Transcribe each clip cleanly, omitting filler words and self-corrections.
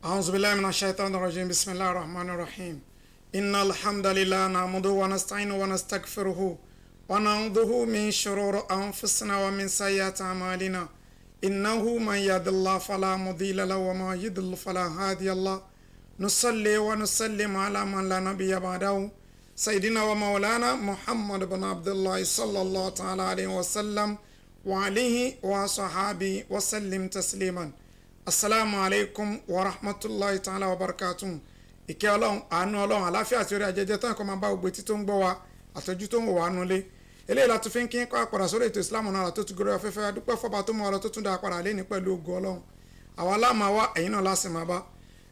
أعوذ بالله من الشيطان الرجيم بسم الله الرحمن الرحيم إن الحمد لله نحمده ونستعينه ونستغفره ونعوذ من شرور أنفسنا ومن سيئات أعمالنا إنه من يهد الله فلا مضل له وما يضلل فلا هادي له نصلي ونسلم على من لا نبي بعده سيدنا ومولانا محمد بن عبد الله صلى الله تعالى عليه وسلم وعليه وصحابه وسلم تسليما. Assalamu alaikum wa rahmatullahi ta'ala wa barakatuh. Ìkẹ́ Ọlọ́run, àánú Ọlọ́run, àlàáfíà tí orí ajẹjẹ tán kó máa bá gbogbo etí tó ń gbọ́ wa àtọ́jú tó ń wò wá nulẹ̀. Eléyìí la tún fi ń kí kọ́ àpàdà sórí ètò Islam náà tó tún gòrò afẹ́fẹ́ adúpẹ́ fọ́ba tó mú ọ̀rọ̀ tó tún dá àpàdà lé ní pẹ̀lú ògo Ọlọ́run. Àwa láàmà wá ẹ̀yin náà láti máa bá.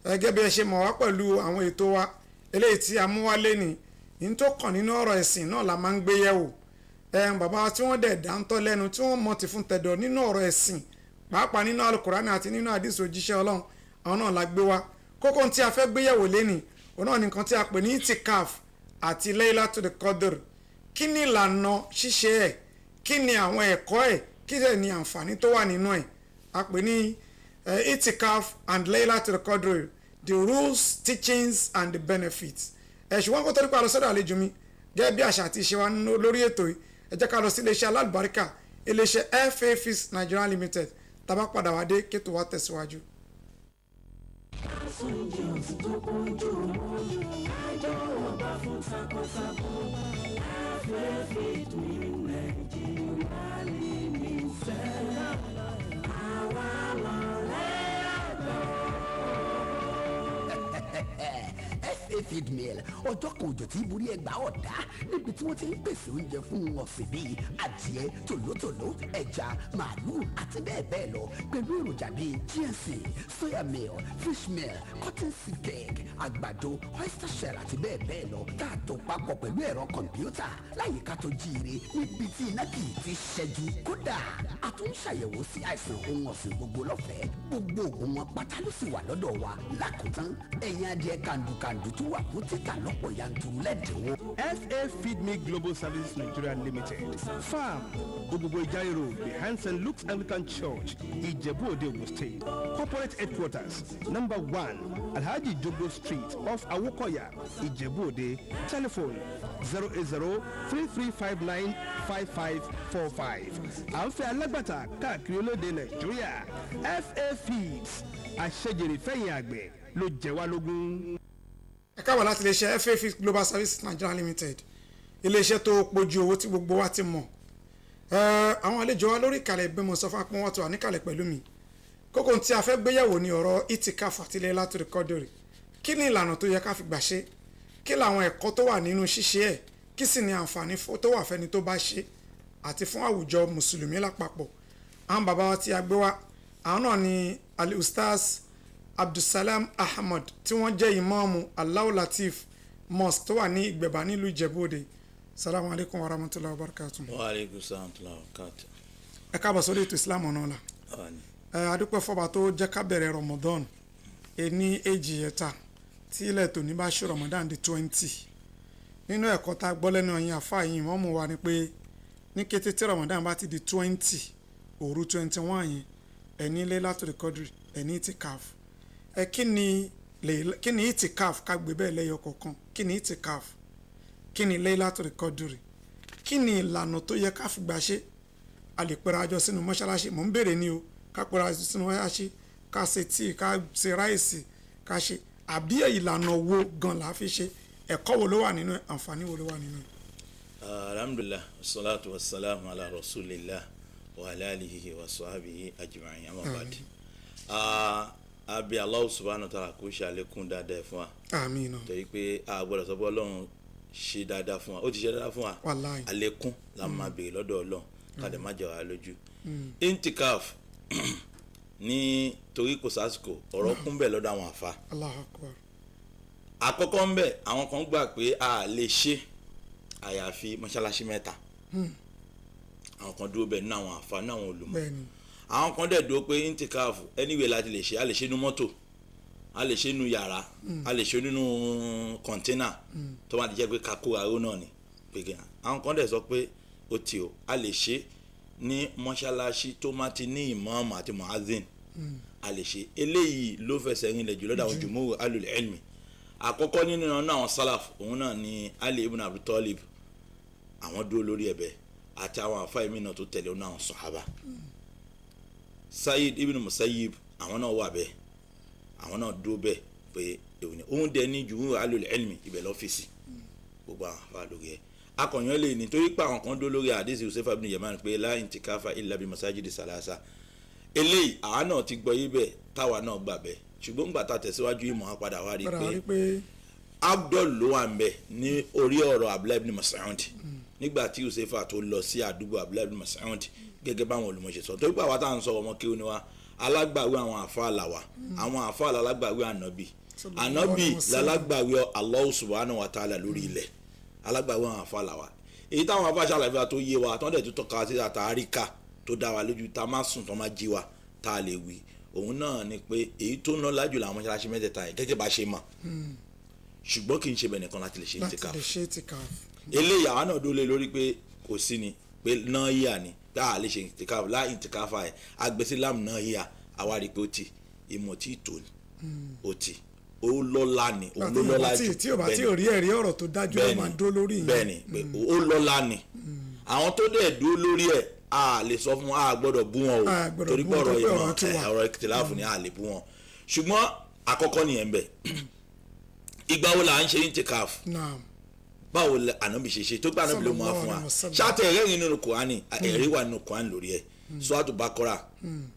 Gẹ́gẹ́ bí ẹ ṣe mọ̀ wá pẹ̀lú àwọn ètò wa eléyìí tí a mú wá lé ní ìyẹn tó kàn nínú ọ̀rọ̀ ẹ̀sìn náà la máa ń gbé yẹ̀wò. Bàbá tí wọ́n dẹ̀ dáńtọ́ lẹ́nu tí wọ́n mọ̀ ti fún tẹ̀dọ̀ nínú ọ̀rọ̀ ẹ̀sìn pàápàá nínú alukurani àti nínú àdìsí òjíṣẹ́ Ọlọ́run àwọn náà la gbé wa kókó tí a fẹ́ gbéyẹ̀wò lẹ́nìí òun náà nìkan tí a pè ní itikaf àti Laylatul Qadr. Kí ni ìlànà ṣíṣe ẹ̀, kí ni àwọn ẹ̀kọ́ ẹ̀, kí ni àǹfààní tó wà nínú ẹ̀. A pè ní itikaf and Laylatul Qadr, the rules, teachings and the benefits. Ṣùgbọ́n kó tó nípa lọ sọ́dọ̀ àlejò mi gẹ́gẹ́ bí àṣà àti ìṣe wa lórí ètò yìí ẹ jẹ́ ká lọ sí iléeṣẹ́ alálùbáríkà iléeṣẹ́ FAFIS Nigeria Limited tàbá padà wá dé kétò wá tẹ̀síwájú. feed meal ọjọ́ kan òjò tí borí ẹgbàá ọ̀dá níbi tí wọ́n ti ń pèsè oúnjẹ fún ọ̀sìn bíi adìẹ tòlótòló ẹja màálù àti bẹ́ẹ̀ bẹ́ẹ̀ lọ pẹ̀lú èròjà bíi ginseng soya meal fish meal cotton seed cake àgbàdo oyster shell àti bẹ́ẹ̀ bẹ́ẹ̀ lọ tá a tó papọ̀ pẹ̀lú ẹ̀rọ kọ̀mpútà láyìíká tó jíire níbi tí iná kì í ti ṣẹ́jú kódà a tún ń ṣàyẹ̀wò sí àìsàn ohun ọ̀sìn gbogbo lọ́fẹ̀ẹ́ gbogbo òògùn wọn pátá ló sì wà lọ́dọ̀ wa lákòótán ẹ̀yin adìẹ kàndùkàndù tó wà fún títà lọ́pọ̀ yanturu lẹ́dínwó. FA Feed Me Global Services Nigeria Limited, Farm, Ogbogo Ijai Road, behind St. Luke's Anglican Church, Ijebu Ode, Ogun State. Corporate Headquarters, number 1, Alhaji Jogo Street, off Awokoya, Ijebu Ode. Telephone 080-3359-5545. Àǹfẹ́ alágbàtà káàkiri olóde Nàìjíríà. FA Feeds, àṣejèrè fẹ̀yìn àgbẹ̀ ló jẹ wá lógún. Ẹ káàbọ̀ láti iléeṣẹ́ FAFIS Global Services Nigeria Limited, iléeṣẹ́ tó pojú owó tí gbogbo wa ti mọ̀. Àwọn àlejò wa lórí ìkàlẹ̀ ìbímọ sọ fún apọ́n wọn tó wà níkàlẹ̀ pẹ̀lú mi. Kókó tí a fẹ́ gbéyẹ̀wò ni ọ̀rọ̀ itikaf àti Laylatul Qadr. Kí ni ìlànà tó yẹ ká fi gbà ṣe? Kí làwọn ẹ̀kọ́ tó wà nínú ṣíṣe ẹ̀? Kí sì ni àǹfààní tó wà fẹ́ni tó bá ṣe àti fún àwùjọ mùsùlùmí lápapọ̀? Àwọn bàbá wa tí a gbé wá, àwọn náà ni Al-Ustaz Abdulsalam Ahmad tí wọ́n jẹ́ ìmáàmù Allahu Latif Mosque tó wà ní Ìgbẹ̀bà nílùú Ìjẹ̀bú Òde. Salamu alaikum wa rahmatullahi wa barakatuh. Wa alaikum salam wa barakatuh. Ẹ káàbọ̀ sórí ètò Islam ọ̀nà ọ̀la. Adúpẹ́ fọba tó jẹ́ ká bẹ̀rẹ̀ Ramadan ní èjì ẹ̀ta tí ilẹ̀ tòní bá ṣe Ramadan di 20. Nínú ẹ̀kọ́ tá a gbọ́ lẹ́nu ẹ̀yin àfáà yìí wọ́n mú wa ni pé ní kété tí Ramadan bá ti di 20 òru 21 yẹn ẹni Laylatul Qadr ẹni itikaf. Kí ni itikaf ká gbé bẹ́ẹ̀ lẹ́yọ kọ̀ọ̀kan? Kí ni itikaf? Kí ni Laylatul Qadr? Kí ni ìlànà tó yẹ ká fi gbà ṣe? A lè pera àjọ sínú mọ́ṣáláṣí, mò ń béèrè ní o, ká pera àjọ sínú mọ́ṣáláṣí, ká ṣe tíì, ká ṣe ráìsì, ká ṣe àbí ìlànà wo gan la fi ṣe? Ẹ̀kọ́ wo ló wà nínú ẹ̀? Àǹfààní wo ló wà nínú ẹ̀? Alhamdulillah, wassalatu wassalamu ala rasulillah wa ala alihi wa sahbihi ajma'in, amma ba'd. Abi Allah subhanahu wa ta'ala kó ṣe àlékún dáadáa fún wa. Àmín. Torí pé a gbọ́dọ̀ sọ pé Ọlọ́run ṣe dáadáa fún wa, ó ti ṣe dáadáa fún wa. Wallahi. Àlékún la máa béèrè lọ́dọ̀ Ọlọ́run ká dẹ̀ má jẹ wá lójú. Intikaf ní torí kò sásìkò ọ̀rọ̀ kún bẹ̀ lọ́dọ̀ àwọn àfa. Allahu Akbar. Àkọ́kọ́ ń bẹ̀ àwọn kan gbà pé a lè ṣe àyàfi mọ́ṣáláṣí mẹ́ta. Àwọn kan dúró bẹ̀ nínú àwọn àfa nínú àwọn olùmọ̀. Bẹ́ẹ̀ni. Àwọn kan dẹ̀ dúró pé intikaf anyway láti lè ṣe, a lè ṣe nínú mọ́tò, a lè ṣe nínú yàrá, a lè ṣe nínú kọ̀ńténà tó bá ti jẹ́ pé kakó aró náà ni. Àwọn kan dẹ̀ sọ pé ó ti o, a lè ṣe ní mọ́ṣáláṣí tó má ti ní ìmáàmù àti muazzin a lè ṣe eléyìí ló fẹsẹ̀ rinlẹ̀ jùlọ dáwọn jùmọ̀ alul ilmi àkọ́kọ́ nínú àwọn salaf òun náà ni Ali ibn Abi Talib àwọn dúró lórí ẹ̀bẹ̀ àti àwọn àfáà mi náà tó tẹ̀lé òun náà sàhábà Sayyid ibn Musayyib àwọn náà wà bẹ́ẹ̀ àwọn náà dúró bẹ́ẹ̀ pé òun dẹ ní jùmọ̀ alul ilmi ibẹ̀ lọ́fíìsì gbogbo àwọn àfáà lórí ẹ̀ akọ̀yàn lè ní torí pé àwọn kan dúró lórí àdéhùn Huzaifa ibn Yaman pé la intikafa illa bi masajidi salasa eléyìí àwa náà ti gbọ́ yí bẹ́ẹ̀ táwa náà gbà bẹ́ẹ̀ ṣùgbọ́n gbà tá tẹ̀síwájú ìmọ̀ á padà wá rí i pé Abdul ló wà ń bẹ̀ ní orí ọ̀rọ̀ Abdullahi ibn Mas'ud nígbà tí Huzaifa tó lọ sí àdúgbò Abdullahi ibn Mas'ud gẹ́gẹ́ báwọn olùmọ̀ṣẹ́ sọ torí pé àwa tá à ń sọ ọmọ kí ó ní wa alágbàwé àwọn àfáà làwà àwọn àfáà lálágbàwé ànábì lálágbàwé Allah subhanahu wa ta'ala lórí ilẹ̀ alágbàwé àwọn àfáà làwà èyí táwọn àfáà ṣàlàyé tó yé wa tó ń dẹ̀ tó tọ́ka sí àtàríkà tó dá wa lójú tá a máa sùn tó máa jí wa tá a lè wí òun náà ni pé èyí tó ná lájú làwọn mọ́ṣáláṣí mẹ́tẹ̀ẹ̀ta yẹn gẹ́gẹ́ bá ṣe mọ̀ ṣùgbọ́n kì í ṣe bẹ́ẹ̀ nìkan láti lè ṣe ìtìkáf eléyìí àwọn náà dólé lórí pé kò sí ni pé náà yíyà ni pé a lè ṣe ìtìkáf láì ìtìkáf ẹ̀ agbésílámù náà yíyà àwa rí i pé ó ti ìmọ̀ tí ì tó ni ó ti ó lọ́lá ni òun ló lọ́lá jù tí o bá tí o rí ẹ̀rí ọ̀rọ̀ tó dájú ẹ̀ máa dó lórí yìí bẹ́ẹ̀ ni pé ó lọ́lá ni àwọn tó dẹ̀ dúró lórí ẹ̀ a lè sọ fún wọn a gbọ́dọ̀ bú wọn o torí pé ọ̀rọ̀ ìmọ̀ ọ̀rọ̀ ìkìtìláàfù ni a lè bú wọn ṣùgbọ́n àkọ́kọ́ nìyẹn bẹ́ẹ̀ ìgbà wo la ń ṣe intikaf báwo la ànábì ṣe tó gbà ànábì ló mú wa fún wa ṣáàtẹ̀ ẹ̀rẹ́ nínú kùránì ẹ̀rí wà nínú kùránì lórí ẹ̀ Suratu Baqara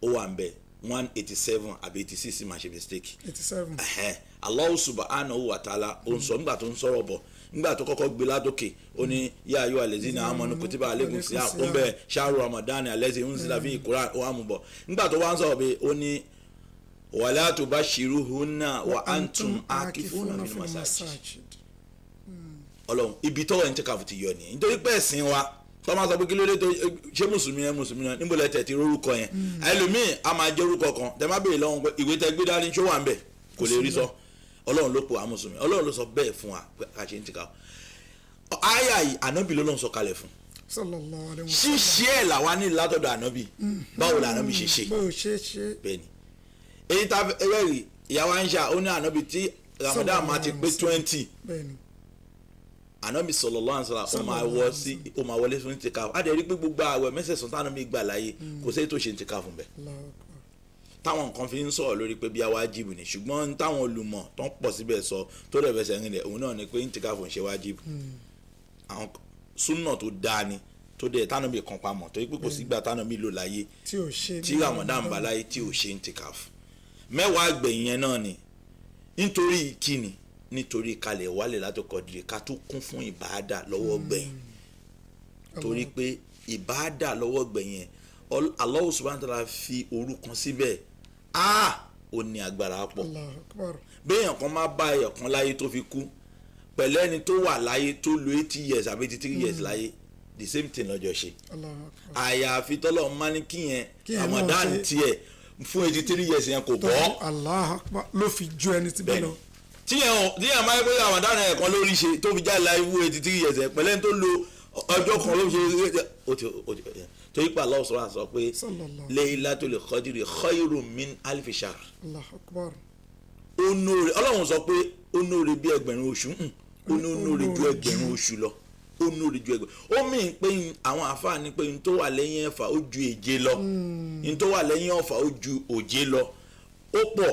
ó wà ń bẹ̀ 187 àbí 86 máa ṣe mistake 87 Allah subhanahu wa ta'ala ó ń sọ nígbà tó ń sọ̀rọ̀ bọ̀ nígbà tó kọ́kọ́ gbé ládòkè ó ní yá ayọ́ alladhina amanu kutiba alaykum siyam ó ń bẹ̀ shahru ramadani allazi unzila fihi Qur'an ó wà mú bọ̀ nígbà tó wá ń sọ̀rọ̀ bẹ́ẹ̀ ó ní wala tubashiruhunna wa antum akifuna fil masajid ọlọ́run ibi tọ́wọ́ intikaf ti yọ nìyẹn nítorí pé ẹ̀sìn wa tó máa sọ pé kí ló dé tó ṣé mùsùlùmí náà níbo lẹ tẹ̀ ti rórúkọ yẹn ẹlòmíì a máa jẹ́ orúkọ kan tẹ má béèrè lọ́wọ́ pé ìwé tẹ gbé dání ṣó wà ń bẹ̀ kò lè rí sọ ọlọ́run ló pò á mùsùlùmí ọlọ́run ló sọ bẹ́ẹ̀ fún wa ká ṣe intikaf àyà yìí ànábì ló lọ́n sọ kalẹ̀ fún ṣíṣe ẹ̀ làwa ní látọ̀dọ̀ ànábì báwo la ànábì ṣe ṣe bẹ́ẹ̀ ni èyí tá ẹlẹ́rìí ìyàwó Àìṣà ó ní ànábì tí Ramadan máa ti pé 20 ànábì sallallahu alaihi wasallam ó máa wọlé fún intikaf á dẹ̀ rí pé gbogbo àwẹ̀ mẹ́sẹ̀sán táwọn mi gbà láyé kò sí tó ṣe intikaf fún bẹ́ẹ̀ táwọn nǹkan fi ń sọ̀rọ̀ lórí pé bí a wájìbù ni ṣùgbọ́n táwọn olùmọ̀ tó ń pọ̀ síbẹ̀ sọ tó dẹ̀ fẹsẹ̀ rìn lẹ̀ òun náà ni pé intikaf ń ṣe wájìbù àwọn súnà tó dáa ni tó dẹ̀ tánà mi kan pamọ́ torí pé kò sígbà tánà mi lò láyé tí Ramadan bá láyé tí ò ṣe intikaf mẹ́wàá àgbẹ̀yìn yẹn náà ni nítorí kíni nítorí kalẹ̀ wálé látọkọ̀ dìde ká tó kún fún ìbáàdà lọ́wọ́ gbẹ̀yìn torí pé ìbáàdà lọ́wọ́ gbẹ̀yìn Allah subhanahu wa ta'ala fi orúkọ síbẹ̀ ó ní agbára pọ̀ béèyàn kan má bá èèyàn kan láyé tó fi kú pẹ̀lú ẹni tó wà láyé tó lo 80 years àbí 83 years láyé the same thing lọ́jọ́ ṣe àyàfi tọ́lọ̀ máa ní kíyẹn Ramadan tiẹ̀ fún 83 years yẹn kò bọ́ Allah Akbar ló fi ju ẹni tí bẹ́ẹ̀ lọ tíyẹn máa ń pè Ramadan yẹn kan lórí ṣe tó fi já láyé fún 83 years yẹn pẹ̀lú ẹni tó lo ọjọ́ kan ló ṣe torí pé Allah sọ̀rọ̀ àṣọ pé Laylatul Qadri khayrun min alfi shahr Ọlọ́run sọ pé ó nóore bí ẹgbẹ̀rún oṣù ó nóore ju ẹgbẹ̀rún oṣù lọ ó nóore ju ẹgbẹ̀rún ó mìíràn pé àwọn àfáàní pé n tó wà lẹ́yìn ẹ̀fà ó ju èje lọ n tó wà lẹ́yìn ọ̀fà ó ju òje lọ ó pọ̀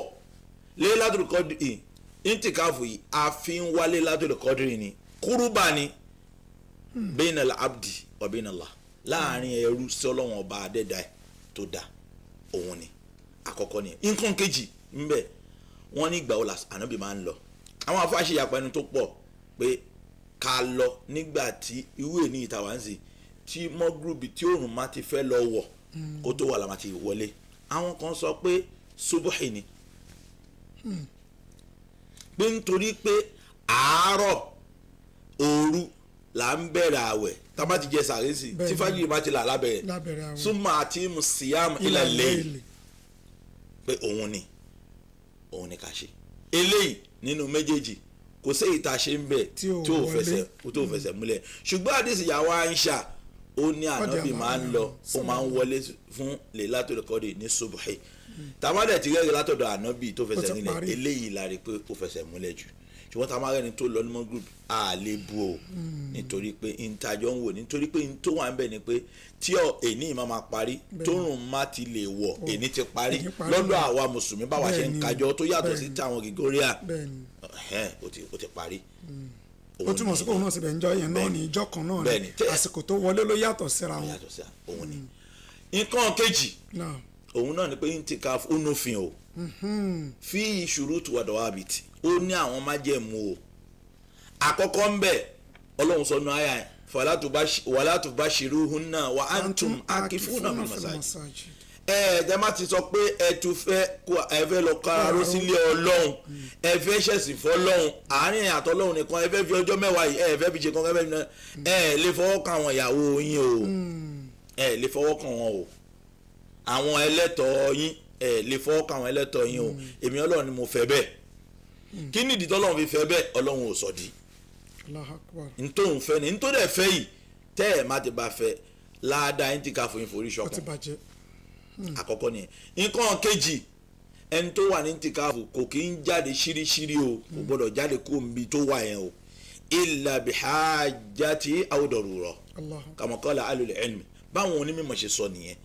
Laylatul Qadri intikafu yìí a fi ń wá Laylatul Qadri ni kúrúbà ni bainal abdi wa bainallah láàrin ẹrú sí Ọlọ́run ọba adẹ́dá ẹ̀ tó dá òun ni àkọ́kọ́ ni nǹkan kejì ń bẹ wọ́n ní ìgbà wo la ànábì máa ń lọ àwọn afáṣe ìyapa ẹnu tó pọ̀ pé ká lọ nígbà tí ìwé ní ìta wá ń sè tí mọ́gúrúbì tí òòrùn má ti fẹ́ lọ wọ̀ kó tó wà láma ti wọlé àwọn kan sọ pé subuhi ni pé nítorí pé àárọ̀ òru là ń bẹ̀rẹ̀ àwẹ̀ tá bá ti jẹ sàrẹ́sì tí fájìrì bá ti là lábẹ̀rẹ̀ súnmọ́ àti musiyam ilal layl pé òun ni ká ṣe eléyìí nínú méjèèjì kò sí ìta ṣe ń bẹ̀ tí ò fẹsẹ̀ múlẹ̀ ṣùgbọ́n àdìsí ìyàwó Àìṣà ó ní ànábì máa ń lọ ó máa ń wọlé fún Laylatul Qadri ní subuhi tàbádẹ̀ ti rẹ́rẹ́ látọ̀dọ̀ ànábì tó fẹsẹ̀ nílẹ̀ eléyìí la rí pé ó fẹsẹ̀ múlẹ̀ jù ṣùgbọ́n tá a máa rẹ́ni tó lọ nímọ̀ group a lè bu o nítorí pé ìtajọ́ ń wò nítorí pé tó wà ń bẹ̀ ni pé tí èní máa parí tóòrùn má ti lè wọ̀ èní ti parí lọ́dọ̀ àwa mùsùlùmí báwa ṣe ń kájọ tó yàtọ̀ sí táwọn Gregorian ó ti parí. ó túmọ̀ sí pé òun náà ti bẹ̀ ń jọ yẹn náà ní ìjọ kan náà ní àsìkò tó wọlé ló yàtọ̀ síra wọn. òun ni nǹkan kejì òun náà ni pé intikaf ó nófin o fi shurutu wa dawabit ó ní àwọn májẹ̀mú o àkọ́kọ́ ń bẹ̀ ọlọ́run sọ nù àyà ẹ̀ wala tubashiruhunna wa antum akifuna fil masajid ẹ má ti sọ pé ẹ tún fẹ́ lọ káraró sílé ọlọ́run ẹ fẹ́ ṣẹ̀sìn fọlọ́run àárín àtọ́lọ́run nìkan ẹ fẹ́ fi ọjọ́ mẹ́wàá yìí ẹ fẹ́ fi ṣe kan ẹ lè fọwọ́ kan àwọn ìyàwó yín o ẹ lè fọwọ́ kan wọn o àwọn ẹlẹ́tọ̀ọ́ yín ẹ lè fọwọ́ kan àwọn ẹlẹ́tọ̀ọ́ yín o èmi ọlọ́run ni mo fẹ́ bẹ́ẹ̀ kí ni ìdí tọ́lọ́run fi fẹ́ bẹ́ẹ̀ ọlọ́run ò sọ di ntòun fẹ́ ni ntòun dẹ̀ fẹ́ yìí tẹ́ ẹ̀ má ti bá fẹ́ láàdá yín ti ká fún yín forí ṣọ̀kan àkọ́kọ́ nìyẹn nǹkan kejì ẹni tó wà ní ntìkáfù kò kí ń jáde ṣíríṣírí o kò gbọdọ̀ jáde kó nbí tó wà yẹn o illa bihajati aw darura kama qala alul ilmi báwọn onímọ̀ ṣe sọ nìyẹn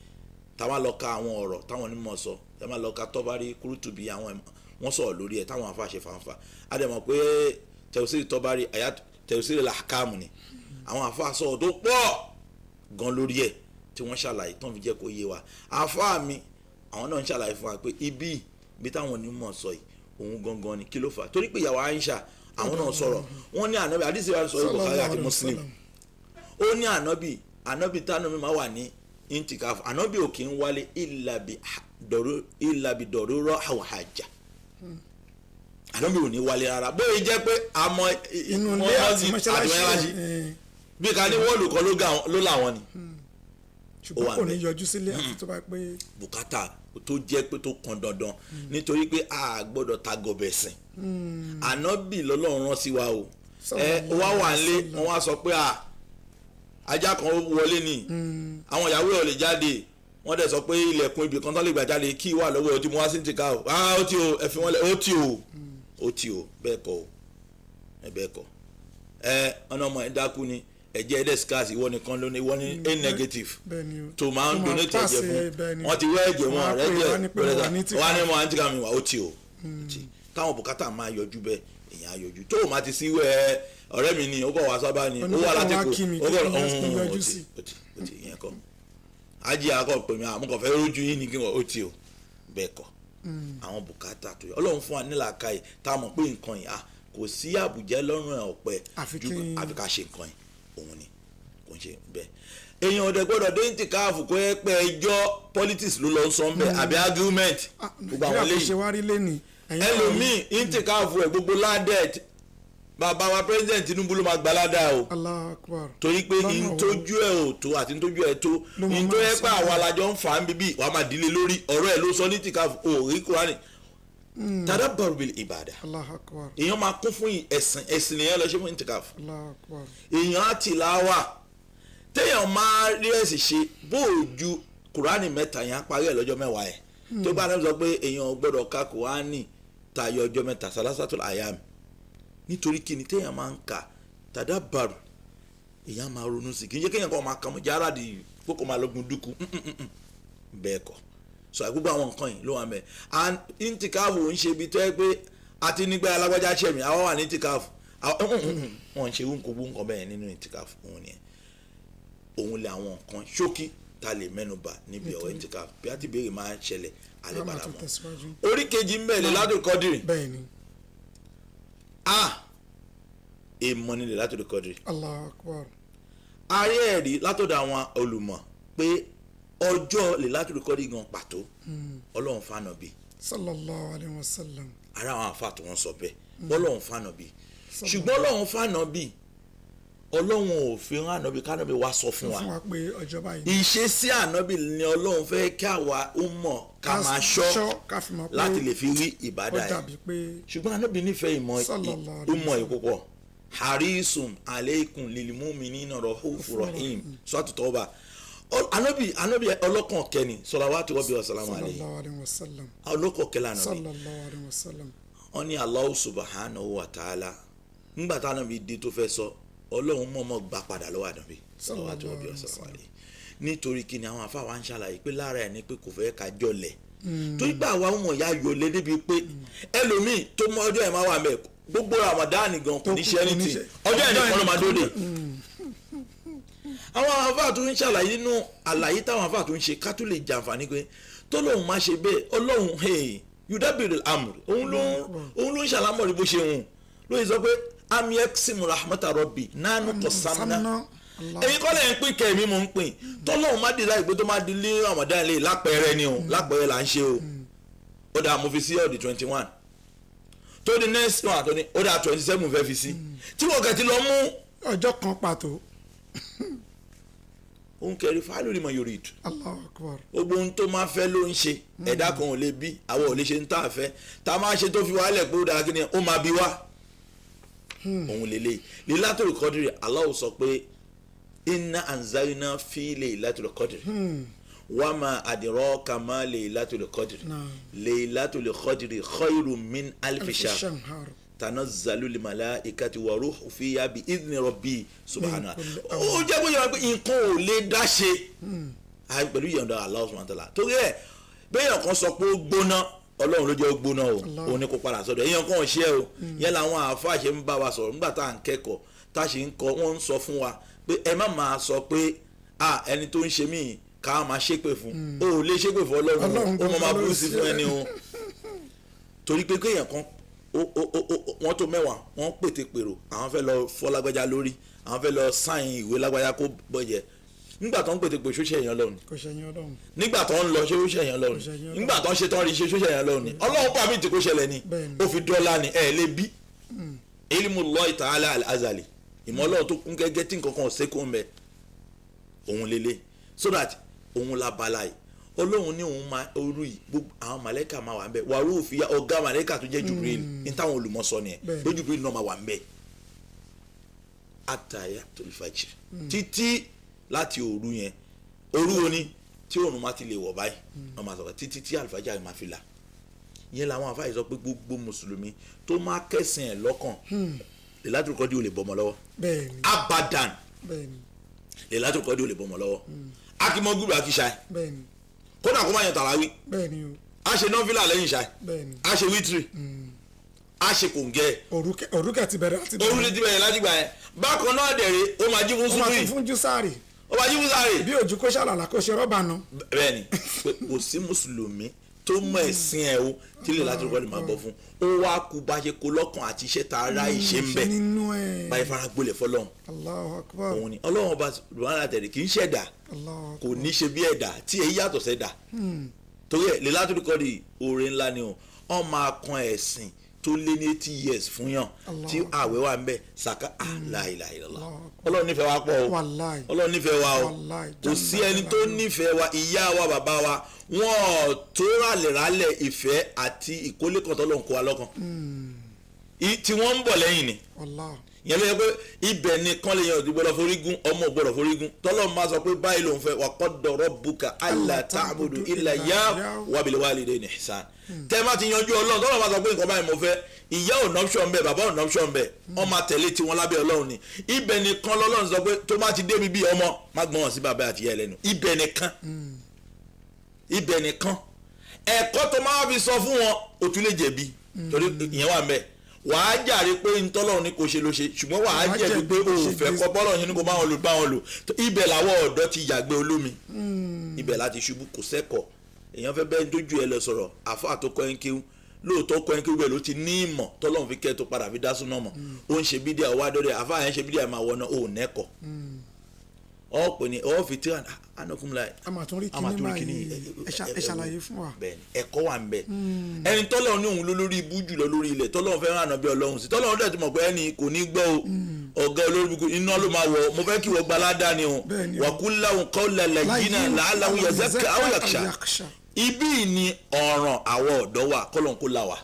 táwọn lọ ka àwọn ọ̀rọ̀ táwọn onímọ̀ sọ táwọn lọ ka Tọ́bárí Kúrútùbí àwọn wọ́n sọ̀rọ̀ lórí ẹ̀ táwọn afa ṣe fanfa àdèmọ̀ pé tẹ̀síìrì Tọ́bárí àyà tẹ̀síìrì làkàmù ni àwọn afa sọ̀rọ̀ tó pọ̀ gan lórí ẹ̀ tí wọ́n ṣàlàyé tán fi jẹ́ kó yé wa àfáà mi àwọn náà ń ṣàlàyé fún wa pé ibi táwọn onímọ̀ sọ yìí òun gangan ni kí ló fà á torí pé ìyàwó Aisha àwọn náà sọ̀rọ̀ wọ́n ní ànábì àdìsí wa sọ Bukhari àti Muslim ó ní ànábì tánú mi máa wà ní intikaf ànábì ò kì í wálé ìlàbí dọ̀rọ̀rọ̀ àwọn àjà ànábì ò ní wálé rárá bóyá jẹ́ pé àmọ́ inú ilé àti mọ́ṣáláṣí bí ká ní wọ́ọ̀lù kan ló làwọn ni ṣùgbọ́n kò ní yọjú sílé àti tó bá pé. bùkátà tó jẹ́ pé tó kan dandan nítorí pé a gbọ́dọ̀ ta gọbẹ̀ sìn ànábì lọ́lọ́run rán sí wa o wá wà nílé wọ́n wá sọ pé ajá kan wọlé ni àwọn ìyàwó ẹ̀ ò lè jáde wọ́n dẹ̀ sọ pé ilẹ̀kùn ibì kan tó lè gbà jáde kí wà lọ́wọ́ ẹ̀ tí mo wá sí ti ká o ó ti o ẹ fi wọ́n lẹ̀ ó ti o bẹ́ẹ̀ kọ́ o bẹ́ẹ̀ kọ́ ọ̀nà ọmọ ẹ̀ dákú ni ẹ̀jẹ̀ ẹ̀dẹ̀ scars ìwọ nìkan ló ní ìwọ ní a negative tó máa ń donate ẹ̀jẹ̀ fún wọn ti wẹ́ ẹ̀jẹ̀ wọn rẹ̀ jẹ́ wọ́n ní mọ̀ àǹtí kàmí wà ó ti o táwọn bùkátà máa yọjú bẹ́ẹ̀ èèyàn ayọjú tó o máa ti sí wẹ́ ọ̀rẹ́ mi ni ó kọ̀ wá sábà ni ó wà láti kó ó kọ̀ ó ti ìyẹn kọ́ ajé akọ pè mí àmúkọ̀ fẹ́ rójú yín ni kí wọ́n ó ti o bẹ́ẹ̀ kọ́ àwọn bùkátà tó yẹ Ọlọ́run fún wa nílàákàyè tá a mọ̀ pé nǹkan yìí kò sí àbùjẹ́ lọ́rùn ọ̀pẹ àfi ká ṣe nǹkan yìí òun ni kò ń ṣe bẹ́ẹ̀ èèyàn ọ̀dẹ̀ gbọ́dọ̀ dé intikaf kó yẹ pé ẹjọ́ politics ló lọ sọ bẹ́ẹ̀ àbí argument gbogbo àwọn lẹ́yìn ẹlòmíì intikaf ẹ̀ gbogbo ládẹ́t bàbá wa president Tinubu ló máa gba ládàá o torí pé ntójú ẹ̀ ò tó àti ntójú ẹ̀ tó ntójú ẹ̀ pé àwọn alájọ ń fà á bíbí wàá máa dílé lórí ọ̀rọ̀ ẹ̀ ló sọ ní intikaf ò rí Kúránì tadabbaru bil ibada èèyàn máa kún fún ẹ̀sìn èèyàn lọ ṣe fún intikaf èèyàn á tìláwà téèyàn máa rí ẹ̀sìn ṣe bó o ju Kùránì mẹ́ta yẹn á parí ẹ̀ lọ́jọ́ mẹ́wàá ẹ̀ tó bá náà sọ pé èèyàn gbọ́dọ̀ ka Kùránì tayọ ọjọ́ mẹ́ta salasatul ayam nítorí kíni téèyàn máa ń kà tadabbaru èèyàn máa ronú sí kí n jẹ́ kéèyàn kọ́ máa kà mọ́ jára di kókò máa lọ́gun dúkú bẹ́ẹ̀ kọ́ so àgbègbè àwọn nǹkan yìí ló wà mẹ́ and intikafu ń ṣe ibi tó yẹ pé àti nígbà alágbájá ṣẹ̀mí àwọn wà ní intikafu wọ́n ń ṣe gbogbo nǹkan bẹ́ẹ̀ nínú intikafu òun ni òun lè àwọn nǹkan ṣókí ta lè mẹ́nuba níbi ọ̀rọ̀ intikafu bí a ti béèrè máa ń ṣẹlẹ̀ alẹ́ padà mọ́ orí kejì ń bẹ̀rẹ̀ ládùn kọ́dìrì èèmọ̀ nílẹ̀ látòdì kọ́dìrì Allahu Akbar ayé ẹ̀rí látọ̀dọ̀ àwọn olùmọ̀ pé ọjọ́ lè láti rìkọ́dì gan pàtó Ọlọ́run fànà bí sallallahu alayhi wa sallam ara àwọn àfa tí wọ́n sọ bẹ́ẹ̀ Ọlọ́run fànà bí ṣùgbọ́n Ọlọ́run fànà bí Ọlọ́run ò fi hàn ànábì kánàbì wá sọ fún wa pé ọjọ́ báyìí ìṣesí ànábì ni Ọlọ́run fẹ́ kí àwa ó mọ̀ ká máa ṣọ́ láti lè fi rí ìbádà ẹ̀ ṣùgbọ́n ànábì nífẹ̀ẹ́ ìmọ̀ yìí púpọ̀ harisun aleikum lil mu'minina rahufur rahim sọ́ọ̀tù Tọ́ba anabi ọlọ́kàn kẹni salawatu rabbi wa salamu alayhi ọlọ́kàn kẹlẹ́ anabi wọ́n ní Allah subhanahu wa ta'ala nígbà tá anabi dé tó fẹ́ sọ ọlọ́run mọ̀ọ́mọ̀ gbà padà lọ́wọ́ anabi salawatu rabbi wa salamu alayhi nítorí kí ni àwọn afáwa ń ṣàlàyé pé lára ẹ̀ ní pé kò fẹ́ ká jọlẹ̀ torí pé àwa ọmọ ìyá yọlẹ̀ débi pé ẹlòmíì tó mọ ọjọ́ ẹ̀ máa wà mẹ́ gbogbo Ramadan gan kò ní ṣe anything ọjọ́ ẹ̀ nìkan ló máa dóde àwọn àfáà tó ń ṣàlàyé nínú àlàyé táwọn àfáà tó ń ṣe ká tó lè jàǹfààní pé tó lóun má ṣe bẹ́ẹ̀ ọlọ́run yudabiru amr òun ló ń ṣàlámọ̀rí bó ṣe hùn lóye sọ pé amieximu rahmata rabbi nánú kọ̀sámúná èyí kọ́ lẹ́yìn pín kẹ́mi mò ń pín tọ́lọ́hún má dìda ìgbé tó má di lé Ramadan lè lápẹ̀rẹ̀ ni o lápẹ̀rẹ̀ là ń ṣe o ó dà mo fi sí ọ̀dì 21 tó di next one tó ní ó dà 27 fẹ́ fi sí tí wọ́n kẹ́ ti lọ mú ọjọ́ kan pàtó òun kẹrin fáálùrì mọ yorì tù Allahu Akbar gbogbo ohun tó máa fẹ́ ló ń ṣe ẹ̀dá kan ò lè bí àwọn ò lè ṣe ń tà fẹ́ tá a máa ṣe tó fi wálẹ̀ pé ó dáa kí ni ó máa bí wá òun lélẹ̀ Lailatul Qadr Allah sọ pé inna anzalna fi Lailatul Qadr wa ma adraka ma Lailatul Qadr Lailatul Qadr khayrun min alfi shahr tanazzalu malaikatu wa ruhu fiha bi idhni rabbi subhanahu ó jẹ́ bóyá pé nǹkan ò lè dá ṣe pẹ̀lú ìyọ̀ǹda Allah subhanahu wa ta'ala torí ẹ̀ bẹ́ẹ̀ kan sọ pé ó gbóná ọlọ́run ló jẹ́ ó gbóná o òun ni kò padà sọ́dọ̀ èèyàn kan ò ṣe o yẹn làwọn àáfàá ṣe ń bá wa sọ̀rọ̀ nígbà tá à ń kẹ́kọ̀ọ́ tá a ṣe ń kọ́ wọ́n ń sọ fún wa pé ẹ má máa sọ pé ẹni tó ń ṣe mí ká máa ṣépè fún o ò lè ṣépè fún ọlọ́run ó máa burú sí fún ẹni o torí pé kéèyàn kan wọ́n tó mẹ́wàá wọ́n pètè pèrò àwọn fẹ́ lọ fọ́ lágbájá lórí àwọn fẹ́ lọ sáìn ìwé lágbájá kó bọ̀jẹ̀ nígbà tó ń pètè pè ṣóṣe èèyàn lọ́run nígbà tó ń lọ ṣé ṣóṣe èèyàn lọ́run nígbà tó ń ṣe tán rí ṣe ṣóṣe èèyàn lọ́run ni ọlọ́run pàmì tí kò ṣẹlẹ̀ ni ó fi dọ́là ni ẹ̀ lé bí ilmullahi ta'ala al-azali ìmọ̀ ọlọ́run tó kún gẹ́gẹ́ tí nǹkan kan ò sékò ń bẹ òun lélẹ̀ so that òun la bala yìí ọlọ́run ní òun máa orú yìí gbogbo àwọn màlẹ́kà máa wà ń bẹ̀ wàrú òfìyà ọ̀gá màlẹ́kà tó jẹ́ Jibril ní táwọn olùmọ̀sọ ni ẹ̀ ló Jibril náà máa wà ń bẹ̀ àtàyà tó lè fàjì títí láti òru yẹn òru òní tí òun máa ti lè wọ̀ báyìí wọ́n máa sọ̀rọ̀ títí tí àlùfáàjà yìí máa fi là yẹn làwọn àfáà yìí sọ pé gbogbo mùsùlùmí tó máa kẹ́sìn ẹ̀ lọ́kàn Lailatul Qadr ò lè bọ́mọ lọ́wọ́ abadan Lailatul Qadr ò lè bọ́mọ lọ́wọ́ akimọ́gùrù akíṣà kódà kó má yan tàràwí a ṣe nọ́fìlà lẹ́yìn ṣáì a ṣe wítìrì a ṣe kòǹgẹ́ òrùkẹ́ ti bẹ̀rẹ̀ láti gbà yẹn bákan náà dẹ̀rẹ̀ ó máa jí fún súnmọ́ yìí ó máa fún jùsàrì ó máa jí fún sáré bí ojú kó ṣàlàlà kó ṣe rọ́bà náà. bẹ́ẹ̀ni kò sí mùsùlùmí tó mọ ẹ̀sìn ẹ̀ o tí Lailatul Qadr máa bọ̀ fún ó wá kú bá ṣe kó lọ́kàn àti iṣẹ́ tá a ra ìṣe ń bẹ̀ báyìí fara gbolẹ̀ fọlọ́run òun ni ọlọ́run ọba rúwárà tẹ̀lé kì í ṣẹ̀dá kò ní ṣe bí ẹ̀dá tí èyí yàtọ̀ sẹ́dá torí ẹ̀ Lailatul Qadr oore ńlá ni o wọ́n máa kan ẹ̀sìn tó lé ní 80 years fún yàn tí àwẹ̀ wà ń bẹ̀ sàkà la ilaha illallah ọlọ́run nífẹ̀ẹ́ wa pọ̀ o ọlọ́run nífẹ̀ẹ́ wa o kò sí ẹni tó nífẹ̀ẹ́ wa ìyá wa bàbá wa wọ́n tó rálẹ̀ ìfẹ́ àti ìkólé kan tọ́lọ́run kó wa lọ́kàn tí wọ́n ń bọ̀ lẹ́yìn ni yẹn ló yẹ pé ibẹ̀ nìkan lè yan òdìgbọ́dọ̀ forígun ọmọ ògbọ́dọ̀ forígun tọ́lọ́run máa sọ pé báyìí lòun fẹ́ wa qadda rabbuka alla ta'budu illa iyyahu wa bil walidayni ihsan tẹ́ má ti yanjú ọlọ́run tọ́lọ́run máa sọ pé nǹkan báyìí mo fẹ́ ìyá ò nọ́pṣọ̀n bẹ́ẹ̀ bàbá ò nọ́pṣọ̀n bẹ́ẹ̀ wọ́n máa tẹ̀lé tiwọn lábẹ́ ọlọ́run ni ibẹ̀ nìkan lọ́lọ́run sọ pé tó má ti dé mi bí ọmọ má gbọ́n sí bàbá àti ìyá ẹlẹ́nu ibẹ̀ nìkan ẹ̀kọ́ tó máa fi sọ fún wọn ó tún lè jẹ̀bi torí ìyẹn wà mẹ́ẹ̀ wàá jàre pé ntọ́lọ́run ní kò ṣe ló ṣe ṣùgbọ́n wàá jẹ̀bi pé o ò fẹ́ kọ́ bọ́lọ̀ yín ní kò bá wọn lò ibẹ̀ làwọn ọ̀dọ́ ti yàgbé olómi ibẹ̀ láti ṣubú kò sẹ́kọ̀ọ́ èèyàn fẹ́ bẹ́ẹ̀ dójú ẹ lọ sọ̀rọ̀ àfáà tó kọ́ ẹnkéwú lóòótọ́ kọ́ ẹnkéwú bẹ́ẹ̀ ló ti ní ìmọ̀ tọ́lọ́run fi kẹ́ tó padà fi dá súná mọ̀ ó ń ṣe bídíà wá dọ́dẹ̀ àfáà yẹn ṣe bídíà máa wọná ó nẹ́kọ̀ ọ pè ní ọ fi tí anakunmula amaturi kini ẹ ṣàlàyé fún wa bẹ́ẹ̀ni ẹ̀kọ́ wà ń bẹ ẹni tọ́lọ́run ní òun ló lórí ibú jùlọ lórí ilẹ̀ tọ́lọ́run fẹ́ràn àná bí ọlọ́run sí tọ́lọ́run dẹ̀ ti mọ̀ pé ẹni kò ní gbọ́ o ọ̀gá olórí ibú iná ló máa wọ̀ mo fẹ́ kí wọ́n gba aládàá ni o wàkúláhùn kọ́ọ̀lá làyínà làálàhùn yazakka aw yakhsha ibi ni ọ̀ràn àwọn ọ̀dọ́ wa kọ́lọ́n kó la wa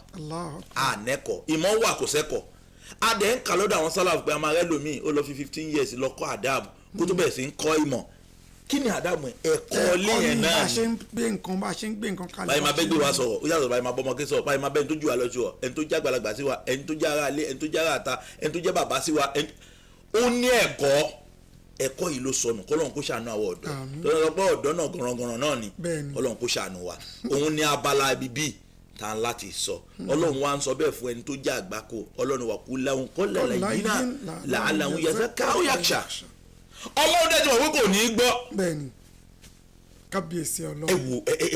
ànẹ́kọ̀ ìmọ̀ wà kò sẹ́kọ̀ adẹ̀ ń kà lọ́dọ̀ àwọn sálàfù pé amarẹ́ lomi ó lọ fi 15 years lọ kọ́ àdáàbò kó tó bẹ̀rẹ̀ sí ń kọ́ ìmọ̀ kí ni àdámọ̀ ẹ̀kọ́ lé yẹn náà ni. bá a ṣe ń gbé nǹkan kalẹ̀. báyìí máa bẹ́ gbé wa sọ̀rọ̀ ó yàtọ̀ báyìí máa bọ́ ọmọ kí sọ̀rọ̀ báyìí máa bẹ́ ẹni tó jù wá lọ sí wa ẹni tó jẹ́ àgbàlagbà sí wa ẹni tó jẹ́ ara ilé ẹni tó jẹ́ ara àta ẹni tó jẹ́ bàbá sí wa ó ní ẹ̀kọ́ yìí ló sọnù kọ́lọ́n kó ṣàánú àwọn ọ̀dọ́ tó lọ pé ọ̀dọ́ náà gọ̀rọ̀gọ̀rọ̀ náà ni kọ́lọ́n kó ṣàánú wa òun ní abala ibi bíi tá a láti sọ ọlọ́run wa ń sọ bẹ́ẹ̀ fún ẹni tó jẹ́ àgbákò ọlọ́run wà kú láwọn kọ́lẹ̀ lẹ́yìn náà làálàá yẹsẹ̀ káwọ́ yàkṣà ọlọ́run dẹ́jú wọ̀ pé kò ní í gbọ́. bẹ́ẹ̀ni kábíyèsí ọlọ́run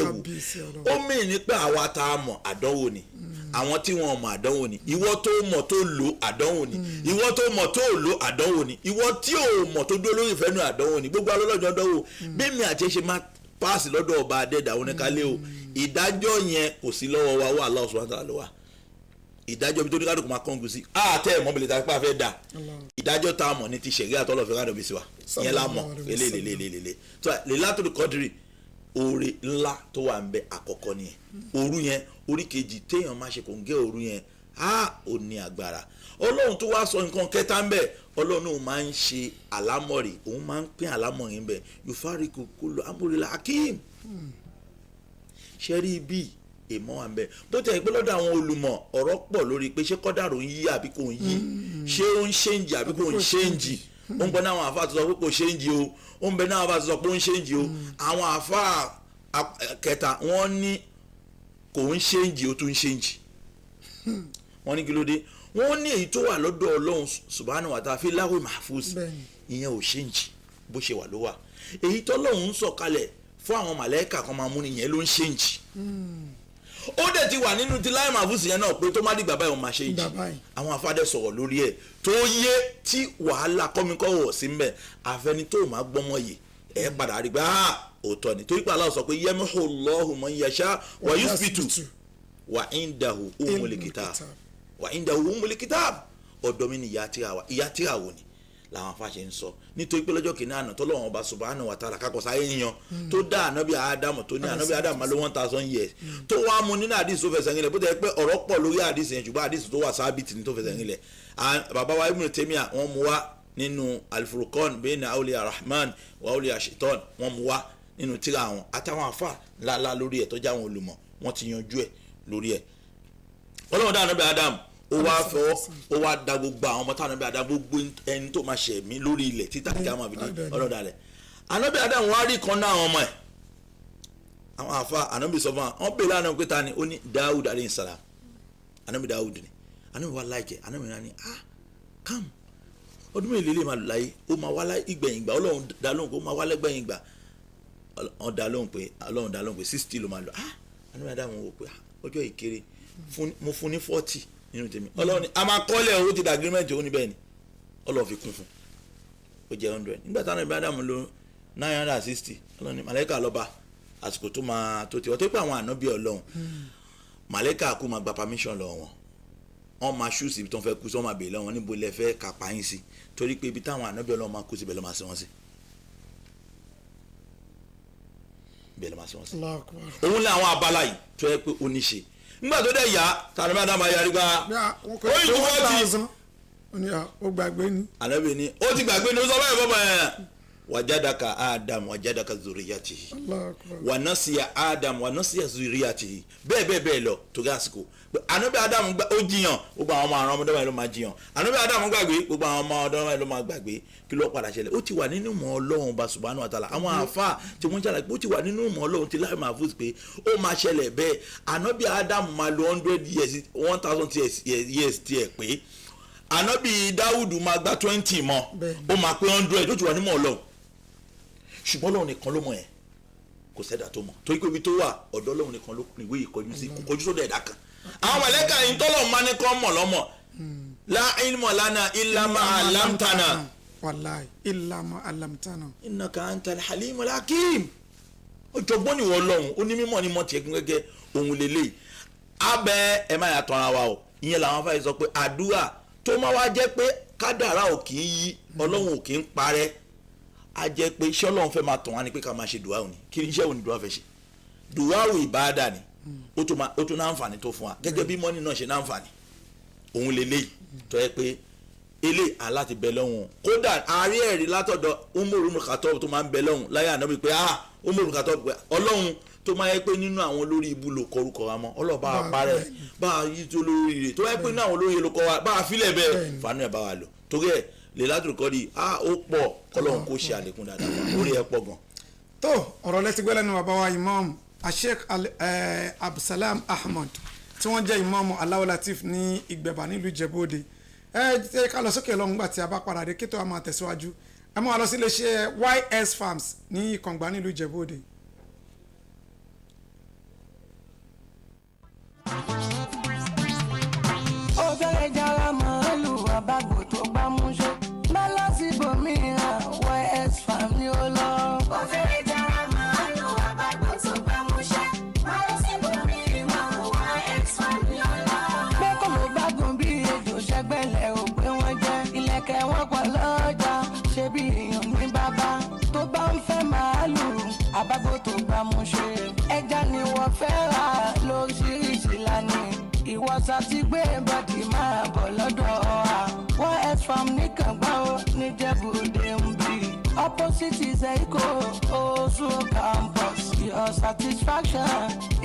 kábíyèsí ọlọ́run. ó mìíràn ní pé àwa tá a mọ̀ àdánwò ni àwọn tí wọn mọ̀ àdánwò ni ìwọ tó mọ̀ tó lò àdánwò ni ìwọ tó mọ̀ tó lò àdánwò ni ìwọ tí ò mọ̀ tó dúró lórí ìfẹ́ nu àdánwò ni gbogbo alọ́lọ́jọ́ dánwò bẹ́ẹ̀ mi àti ṣe máa páàsì lọ́dọ̀ ọba adẹ́dà oníkálẹ́ o ìdájọ́ yẹn kò sí lọ́wọ́ wa wà Allah subhanahu wa ta'ala wa ìdájọ́ bí tó ní ká dùkú máa kọ́ngù sí àtẹ ìmọ̀bìlẹ̀ tá a fẹ́ dà ìdájọ́ tá a mọ̀ ní ti ṣẹ̀rí àtọ́lọ̀ fẹ́ rádọ̀ bí sí wa yẹn la mọ̀ lélelelelele tó Lailatul Qadri oore ńlá tó wà ń bẹ àkọ́kọ́ nìyẹn òru yẹn orí kejì téèyàn máa ṣe kò ń gé òru yẹn ó ní agbára ọlọ́run tó wá sọ nǹkan kẹta ń bẹ ọlọ́run òun máa ń ṣe àlámọ̀rì òun máa ń pín àlámọ̀rì ń bẹ yufariku kullu amril hakim ṣẹ́rí bíi èmọ́ wa ń bẹ bó tẹ̀ pé lọ́dọ̀ àwọn olùmọ̀ ọ̀rọ̀ pọ̀ lórí pé ṣé kọ́dàrú ń yí àbí kò ń yí ṣé ó ń ṣéǹjì àbí kò ń ṣéǹjì ó ń bẹ náà àwọn àfa tó sọ pé kò ṣéǹjì o ó ń bẹ náà àwọn àfa tó sọ pé ó ń ṣéǹjì o àwọn àfa kẹta wọ́n ní kò ń ṣéǹjì ó tún ń ṣéǹjì wọ́n ní kí ló dé wọ́n ní èyí tó wà lọ́dọ̀ ọlọ́run subhanahu wa ta'ala fi láwé mahfuz ìyẹn ò ṣéǹjì bó ṣe wà ló wà èyí tọ́lọ́run ń sọ̀kalẹ̀ fún àwọn màlẹ́kà kan máa mú nìyẹn ló ń ṣéǹjì ó dẹ̀ ti wà nínú ti láì màfúsì yẹn náà pé tó má dìgbà báyìí wọn máa ṣe ìjì àwọn afádẹ́ sọ̀rọ̀ lórí ẹ̀ tó yé tí wàhálà kọ́míkọ́ wọ̀ sí mbẹ̀ àfẹni tó máa gbọ́mọ yìí ẹ̀ padà rí gbá òótọ́ ni torí pé Allah sọ pé yamhu Allahu man yasha wa yuthbitu wa indahu ummul kitab ọ̀dọ́ mi ni ìyá tíra wò ni làwọn afáṣe ń sọ nítorí pé lọ́jọ́ kìíní àná tọ́lọ́wọ́n ọba subhanahu wa ta'ala kakọ̀sá èèyàn tó dá ànábì ádámù tó ní ànábì ádámù máa ló 1000 years tó wá mu nínú àdìsí tó fẹsẹ̀ rinlẹ̀ bó tẹ́ pé ọ̀rọ̀ pọ̀ lórí àdìsí yẹn ṣùgbọ́n àdìsí tó wà sábìtì ní tó fẹsẹ̀ rinlẹ̀ bàbá wa Ibn Taymiyyah wọ́n mu wá nínú al-Furqan bayna awliya rahman wa awliya shaitan wọ́n mu wá nínú tíra àwọn àtàwọn àfà ńláńlá lórí ẹ̀ tó já àwọn olùmọ̀ wọ́n ti yanjú ẹ̀ lórí ẹ̀ ọlọ́run dá ànábì ádámù ó wá fọwọ́ ó wá da gbogbo àwọn ọmọ táwọn ànábì Ádámù gbogbo ẹni tó máa ṣẹ̀ mí lórí ilẹ̀ títà kí a máa fi di ọlọ́dà rẹ̀ ànábì Ádámù wá rí kan náà àwọn ọmọ ẹ̀ àwọn àfa ànábì sọ fún wa wọ́n bèèrè ànábì pé ta ni ó ní Dáúd alayhi salam ànábì Dáúd ni ànábì wá láìkẹ́ ànábì náà ni kam ọdún mélòó lè máa lò láyé ó máa wá ìgbẹ̀yìn ìgbà ọlọ́run dá lóhùn pé ó máa wá lẹ́gbẹ̀yìn ìgbà ọlọ́run dá lóhùn pé 60 ló máa lò ànábì Ádámù wò pé ọjọ́ ìkéré mo fún ní 40 nínú tèmi ọlọ́run ni a máa kọ́lẹ̀ owó ti da agreement òun níbẹ̀ ni ọlọ́run fi kún fún ó jẹ́ 100 nígbà táwọn ìbí Ádámù lò 960 ọlọ́run ni màlẹ́kà lọ́ba àsìkò tó máa tó ti wọ́n tó pé àwọn ànábì ọlọ́run màlẹ́kà kú máa gba permission lọ wọ́n máa ṣú sí ibi tó ń fẹ́ kú sí wọ́n máa bèèrè lọ́wọ́ níbo lẹ fẹ́ kápá yín sí torí pé ibi táwọn ànábì ọlọ́run máa kú sí ibẹ̀ ló máa sí wọn sí ibẹ̀ ló máa sí wọn sí òun ní àwọn abala yìí tó yẹ pé ó ní ṣe nígbà tó dẹ̀ yá tàbí bá dáa máa yarí gbá ó yìí tó wọ́n ó gbàgbé ni. ànábì ni ó ti gbàgbé ni ó sọ báyìí bọ́bọ̀ yẹn wàjádàkà Adam wàjádàkà zuriyatihi wà nasiya Adam wà nasiya zuriyatihi bẹ́ẹ̀ lọ torí àsìkò ànábì Adam ó jiyàn gbogbo àwọn ọmọ àrùn ọmọdé wọn ló máa jiyàn ànábì Adam gbàgbé gbogbo àwọn ọmọ ọdọ wọn ló máa gbàgbé kí ló padà ṣẹlẹ̀ ó ti wà nínú ìmọ̀ Ọlọ́run bá subhanahu wa ta'ala àwọn àáfàá tí wọ́n ṣàlàyé pé ó ti wà nínú ìmọ̀ Ọlọ́run ti láì máa fún pé ó máa ṣẹlẹ̀ bẹ́ẹ̀ ànábì Adam máa lo 100 years 1000 years tiẹ̀ pé ànábì Dáúdù máa gba 20 mọ́ ó máa pé 100 ó ti wà nínú Ọlọ́run ṣùgbọ́n Ọlọ́run nìkan ló mọ̀ ẹ́ kò sẹ́dá tó mọ̀ torí pé ibi tó wà ọ̀dọ̀ Ọlọ́run nìkan ló ìwé ìkọjú sí kò kọjú sódò ẹ̀dá kan àwọn mọ̀lẹ́kà yìí tọ́lọ̀ máa ní kọ́ mọ̀ lọ́mọ̀ la ilma lana illa ma allamtana wallahi illa ma allamtana innaka antal halimul hakim ọ̀jọ̀gbọ́n ni wọ́n lọ́hùn ó ní mímọ̀ ní mọ̀ tiẹ̀ gẹ́gẹ́ ohun lélẹ̀ abẹ́ ẹ má yà tọ́ra wa o ìyẹn làwọn afáyé sọ pé àdúrà tó máa wá jẹ́ pé kádàrá ò kì í yí Ọlọ́run ò kì í parẹ́ a jẹ́ pé iṣẹ́ Ọlọ́run fẹ́ máa tàn wá ni pé ká máa ṣe dùwà òní kí ni iṣẹ́ òní dùwà fẹ́ ṣe dùwà ò ìbáadà ni ó tún náà àǹfààní tó fún wa gẹ́gẹ́ bí mọ́nì náà ṣe náà àǹfààní òun lélẹ́yìí tó yẹ pé ilé aláti bẹ lọ́hùn kódà ààrẹ ẹ̀rí látọ̀dọ̀ Umaru Khattab tó máa ń bẹ lọ́hùn láyé ànábì pé Umaru Khattab pé ọlọ́hun tó máa yẹ pé nínú àwọn olórí ibu ló kọrúkọ wa mọ́ ọlọ́ba àparẹ́ bá a yí tó lórí rẹ̀ tó yẹ pé nínú àwọn olórí ló kọ wa bá a filẹ̀ bẹ́ẹ̀ fanu ẹ̀ bá wa lò torí ẹ̀ lè látòrí kọ́ di ó pọ̀ kọ́lọ́hún kó ṣe àlékún dáadáa fún orí ẹ̀ pọ̀ gan. tó ọ̀rọ̀ lẹ́tí gbẹ́lẹ́ nu bàbá wa Imam Sheikh Abdulsalam Ahmad tí wọ́n jẹ́ Imam Alao Latif ní Ìgbẹ̀bà nílùú Ìjẹ̀bú Òde jẹ́ ká lọ sókè lọ́hùn gbà tí a bá padà dé kí tó a máa tẹ̀síwájú ẹ mú wa lọ sí iléeṣẹ́ YS Farms ní Ìkàngbá nílùú Ìjẹ̀bú Òde. ó fẹ́rẹ̀ jára màálù àbágbò tó bá mú ṣe bá lásìkò mìíràn YS Farm ni ó lọ. ó fẹ́rẹ̀ jára màálù àbágbò tó bá mú ṣe bá lásìkò mìíràn YS Farm ni ó lọ. pé kò ló bá gùn bí ejò ṣẹgbẹ́lẹ̀ ò pé wọ́n jẹ́ ilẹ̀kẹ̀ wọn pọ̀ lọ́jà ṣe bí èèyàn ní bàbá tó bá ń fẹ́ màálù àbágbò tó bá mú ṣe ẹja ni wọ́n fẹ́ rà lóríṣiríṣi lánìí ìwọ́sà ti gbé bọ́dì máa bọ̀ lọ́dọ̀ wa YS Farm níkàngbá ó níjẹ̀bú Òde ń bí opposite Izeiko Osu campus your satisfaction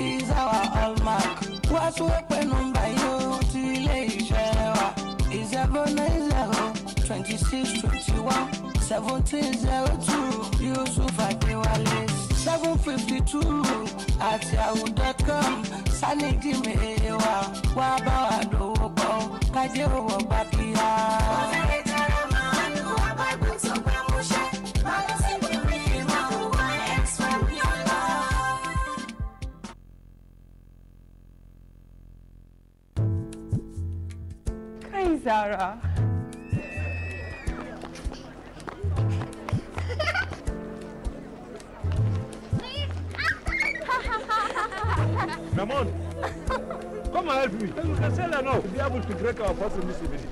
is our hallmark wá tún pé nọ́mbà yóò ti ilé iṣẹ́ wa 09026211702 Yusuf Adéwálé 752 at yahoo.com sanidi mewa wá bá wa dòwò pọ̀ kájé owó bá kíá. ọ̀sẹ̀ ìtara máa ń lo àbágbó tó bá mú ṣe máa lọ sí ìwé ìmọ̀ YS Farm yọ̀lá. Zara. Come on. Come and help me. You can say that now. To be able to break our fast in this evening.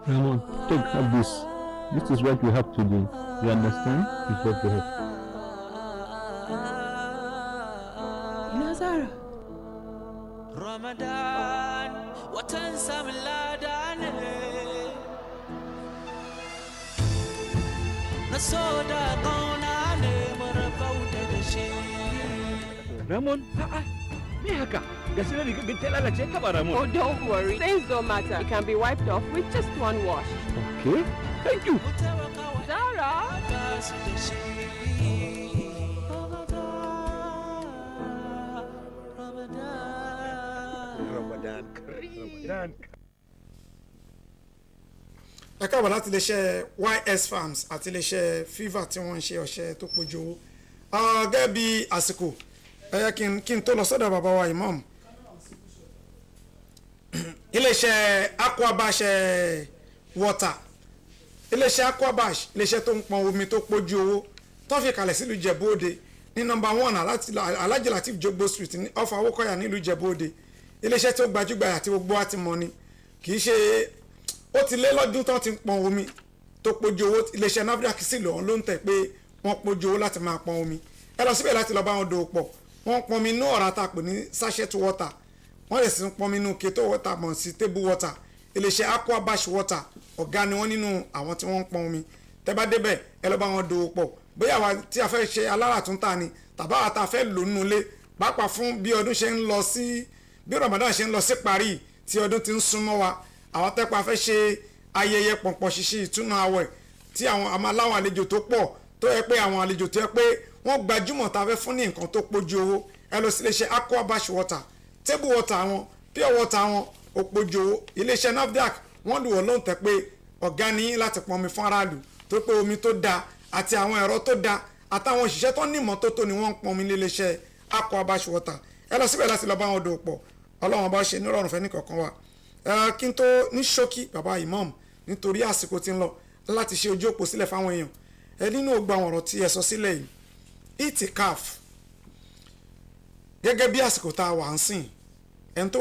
Ramon, have this. This is what you have to do. You understand? It's what you have. Nazara. Ramadan, watan samladan na soda kauna ne marabauta da shi. Ramon, me haka. Oh, don't worry. Things don't matter. It can be wiped off with just one wash. Okay. Thank you. Zara. Ramadan. ẹ káàbọ̀ láti iléeṣẹ́ YS Farms àti iléeṣẹ́ Fever tí wọ́n ń ṣe ọṣẹ tó pójú owó gẹ́gẹ́ bí àsìkò ẹ yẹ kí n tó lọ sọ́dọ̀ bàbá wa Imam iléeṣẹ́ Aquabash water iléeṣẹ́ Aquabash iléeṣẹ́ tó ń pọn omi tó pójú owó tó fi kalẹ̀ sílùú Ìjẹ̀bú Òde ní nọ́mbà 1 Alhaji Latif Jogbo Street ní ọ̀fà Awókọ̀yà nílùú Ìjẹ̀bú Òde iléeṣẹ́ tó gbajúgbajà àti gbogbo àti mọ̀ ni kì í ṣe ó ti lé lọ́dún tó ti ń pọn omi tó pójú owó iléeṣẹ́ NAFDAC sì lọ́wọ́ ló ń tẹ̀ pé wọ́n pójú owó láti máa pọn omi ẹ lọ síbẹ̀ láti lọ bá wọn dòwò pọ̀ wọ́n pọn omi inú ọ̀rá tá a pè ní sachet water wọ́n lè sì ń pọn omi inú keto water mọ̀ sí table water iléeṣẹ́ Aquabash water ọ̀gá ni wọ́n nínú àwọn tí wọ́n ń pọn omi tẹ́ bá débẹ̀ ẹ lọ bá wọn dòwò pọ̀ bóyá àwa tí a fẹ́ ṣe aláràtúntà ni tàbá àwa tá a fẹ́ lò nínú ilé pàápàá fún bí ọdún ṣe ń lọ sí bí Ramadan ṣe ń lọ sí parí tí ọdún ti ń súnmọ́ wa àwọn tẹ́pọ̀ afẹ́ ṣe ayẹyẹ pọ̀npọ̀ ṣíṣe ìtúnu àwẹ̀ tí àwọn aláwọn àlejò tó pọ̀ tó yẹ pé àwọn àlejò tó yẹ pé wọ́n gbajúmọ̀ tá a fẹ́ fún ní nǹkan tó pójú owó ẹ lọ sí iléeṣẹ́ Aquabash water table water wọn pure water wọn ó pójú owó iléeṣẹ́ NAFDAC wọ́n lù wọ́n lóhùn tẹ́ pé ọ̀gá ní láti pọn omi fún aráàlú tó pé omi tó dáa àti àwọn ẹ̀rọ tó dáa àtàwọn òṣìṣẹ́ tó ní ìmọ́tótó ni wọ́n ń pọn omi ní iléeṣẹ́ Aquabash water ẹ lọ síbẹ̀ láti lọ bá wọn dòwò pọ̀ Ọlọ́run bá ṣe nírọ̀rùn fẹ́ nìkọ̀ọ̀kan wa kí n tó ní ṣókí bàbá Imam nítorí àsìkò tí ń lọ láti ṣe ojú òpó sílẹ̀ fáwọn èèyàn nínú ògbà àwọn ọ̀rọ̀ tí ẹ sọ sílẹ̀ yìí itikaf gẹ́gẹ́ bí àsìkò tá a wà ń sìn ẹni tó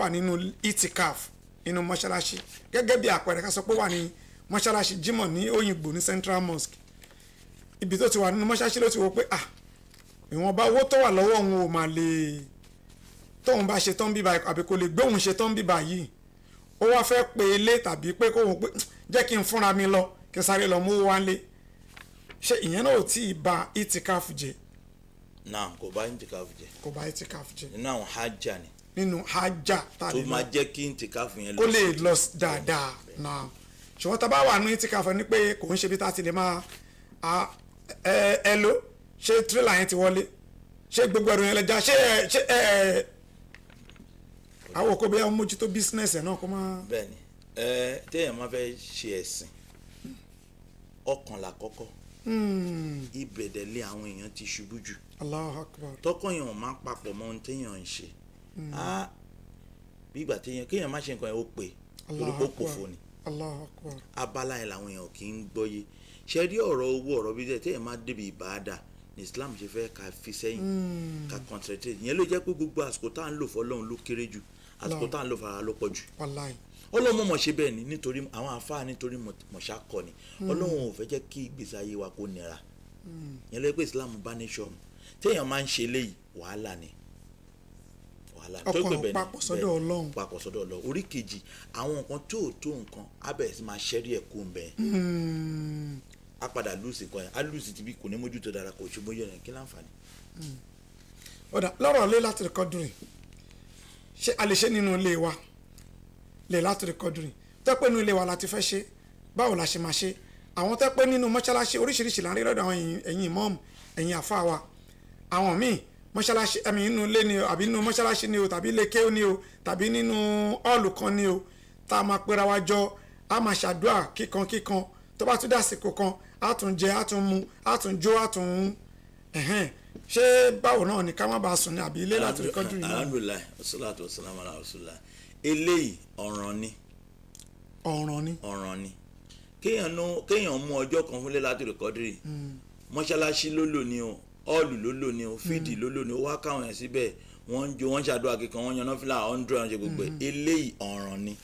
wà nínú itikaf nínú mọ́ṣáláṣí gẹ́gẹ́ bí àpẹẹrẹ ká sọ pé wà ní mọ́ṣáláṣí Jímọ̀ ní Òyìngbò ní Central Mosque ibi tó ti wà nínú mọ́ṣáláṣí ló ti wò pé ìwọ̀nba owó tó wà lọ́wọ́ òun ò máa lè tóun bá ṣe tán bíbá àbí kò lè gbé òun ṣe tán bíbá yìí ó wá fẹ́ pe ilé tàbí pé kóun pé jẹ́ kí n fúnra mi lọ kí n sáré lọ mú wá lé ṣé ìyẹn náà ò tí ì ba itikaf jẹ́. náà kò bá itikaf jẹ́. kò bá itikaf jẹ́. nínú àwọn hajjá ni. nínú hajjá tó máa jẹ́ kí itikaf yẹn kó lè lọ dáadáa náà ṣùgbọ́n tá a bá wà ní itikaf ní pé kò ń ṣe bí tá a ti lè máa ẹ ló ṣé tírélà yẹn ti wọlé ṣé gbogbo ẹrù yẹn lẹja ṣé àwọn òkú bẹ́ẹ̀ mójútó bísínẹ́sì ẹ̀ náà kó máa. bẹ́ẹ̀ni téèyàn máa fẹ́ ṣe ẹ̀sìn ọkàn làkọ́kọ́ ìbẹ̀dẹ̀lé àwọn èèyàn ti ṣubú jù. Allahu Akbar. tọkàn èèyàn máa papọ̀ mọ́ ohun téèyàn ń ṣe bí ìgbà kéèyàn má ṣe nǹkan ẹ̀ ó pè lórí ó pòfo ni. Allahu Akbar. abala ẹ̀ làwọn èèyàn kì í gbọ́yé ṣe rí ọ̀rọ̀ owó ọ̀rọ̀ bí téèyàn má débi ìbáadà ní Islam ṣe fẹ́ ká fi sẹ́yìn ká concentrate ìyẹn ló jẹ́ pé gbogbo àsìkò tá à ń lò fọlọ́run ló kéré jù àsìkò tá à ń lò fara ló pọ̀ jù. Ọlọ́run mọ̀ ṣe bẹ́ẹ̀ ni nítorí àwọn àfáà nítorí mọ̀ṣá kọ ni Ọlọ́run ò fẹ́ jẹ́ kí ìgbésí ayé wa kó nira ìyẹn ló jẹ́ pé Islam bá ní ṣọ́ọ̀mù téèyàn máa ń ṣe léyìí wàhálà ni ọkàn papọ̀ sọ́dọ̀ Ọlọ́run papọ̀ sọ́dọ̀ Ọlọ́run orí kejì àwọn nǹkan tó nǹkan abẹ́rẹ́ sí máa ṣẹ́rí ẹ̀ kó ń bẹ́ẹ̀ a padà lùsì kan yẹn a lùsì tìbí kò ní mójútó dára kò ṣe mójú yẹn kí láǹfààní. ọ̀dà lọ́rọ̀ lé láti rẹ̀kọ́dùrì ṣé a lè ṣe nínú ilé wa lè láti rẹ̀kọ́dùrì tẹ́ pé nínú ilé wa la ti fẹ́ ṣe báwo la ṣe máa ṣe àwọn tẹ́ pé nínú mọ́ṣáláṣí oríṣiríṣi là ń rí lọ́dọ̀ àwọn ẹ̀yin ìmọ̀ọ́mù ẹ̀yin àfáà wa àwọn míì mọ́ṣáláṣí ẹ̀mí nínú ilé ni o àbí nínú mọ́ṣáláṣí ni o tàbí ilé kéwú ni o tàbí nínú ọ́ọ̀lù kan ni o tá a máa pera wa jọ a máa ṣàdúrà kíkan tó bá tún dàsìkò kan a tún jẹ a tún mu a tún jó a tún ṣé báwo náà ni ká má bàa sùn ní àbí ilé láti rí kọ́ńtírì náà. alhamdulilayi wasalaatu wasalaamu ala rasulillah eléyìí ọ̀ràn ni kéèyàn mú ọjọ́ kan fúnlé láti rí kọ́ńtírì mọ́ṣáláṣí ló lò ní o ọ́ọ̀lù ló lò ní o fídì ló lò ní o wá káwọn yẹn síbẹ̀ wọ́n ń jó wọ́n ń ṣàdúrà kíkan wọ́n yaná fìlà 100 ṣe gbogbo eléyìí ọ̀ràn ni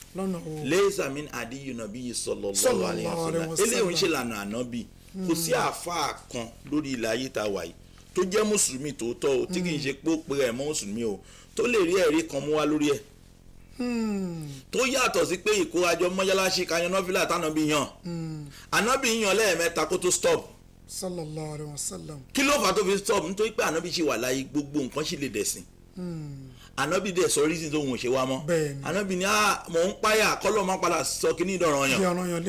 laysa min hadiyi nabiyyi sallallahu alaihi wasallam eléyìí ń ṣe lànà ànábì kò sí àáfàá kan lórí ilẹ̀ ayé ta wà yìí tó jẹ́ mùsùlùmí tòótọ́ o tí kì í ṣe pé ó pe ẹ̀ mọ́ mùsùlùmí o tó lè rí ẹ̀rí kan mú wá lórí ẹ̀ tó yàtọ̀ sí pé ìkórajọ mọ́ṣáláṣí kayaná fìlà tànábì yàn ànábì yàn lẹ́ẹ̀mẹ́ta kó tó stop sallallahu alaihi wasallam kí ló fà tó fi stop nítorí pé ànábì ṣì wà láyé gbogbo nǹkan ṣì lè dẹ̀sìn ànábì dẹ̀ sọ reason tó ń ṣe wá mọ́ ànábì ní mò ń páyà kọ́lọ́ máa padà sọ kí ní ìdọ̀ràn yàn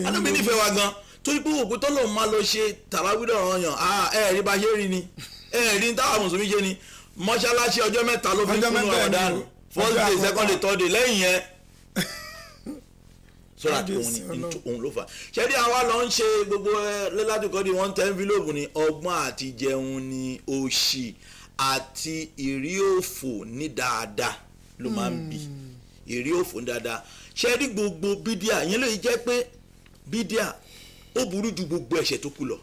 ànábì nífẹ̀ẹ́ wa gan torí pé òkú tó lòun máa lọ ṣe tàràwí dọ̀ràn yàn ẹ̀ẹ́rí bá ṣe rí ni ẹ̀ẹ́rí táwa mùsùlùmí ṣe ni mọ́ṣáláṣí ọjọ́ mẹ́ta ló fi ń kúnnú Ramadan first day second day third day lẹ́yìn yẹn sọ́ra òun ló fà ṣẹ́rí àwa lọ ń ṣe gbogbo lẹ́ládùkọ́dì wọ́n ń tẹ́ envelope ní ọgbọ́n àti jẹun ní òṣì àti ìrí òfò ní dáadáa ló máa ń bì ìrí òfò ní dáadáa ṣẹ́rí gbogbo bídíà yẹn ló jẹ́ pé bídíà ó burú ju gbogbo ẹ̀ṣẹ̀ tó kù lọ.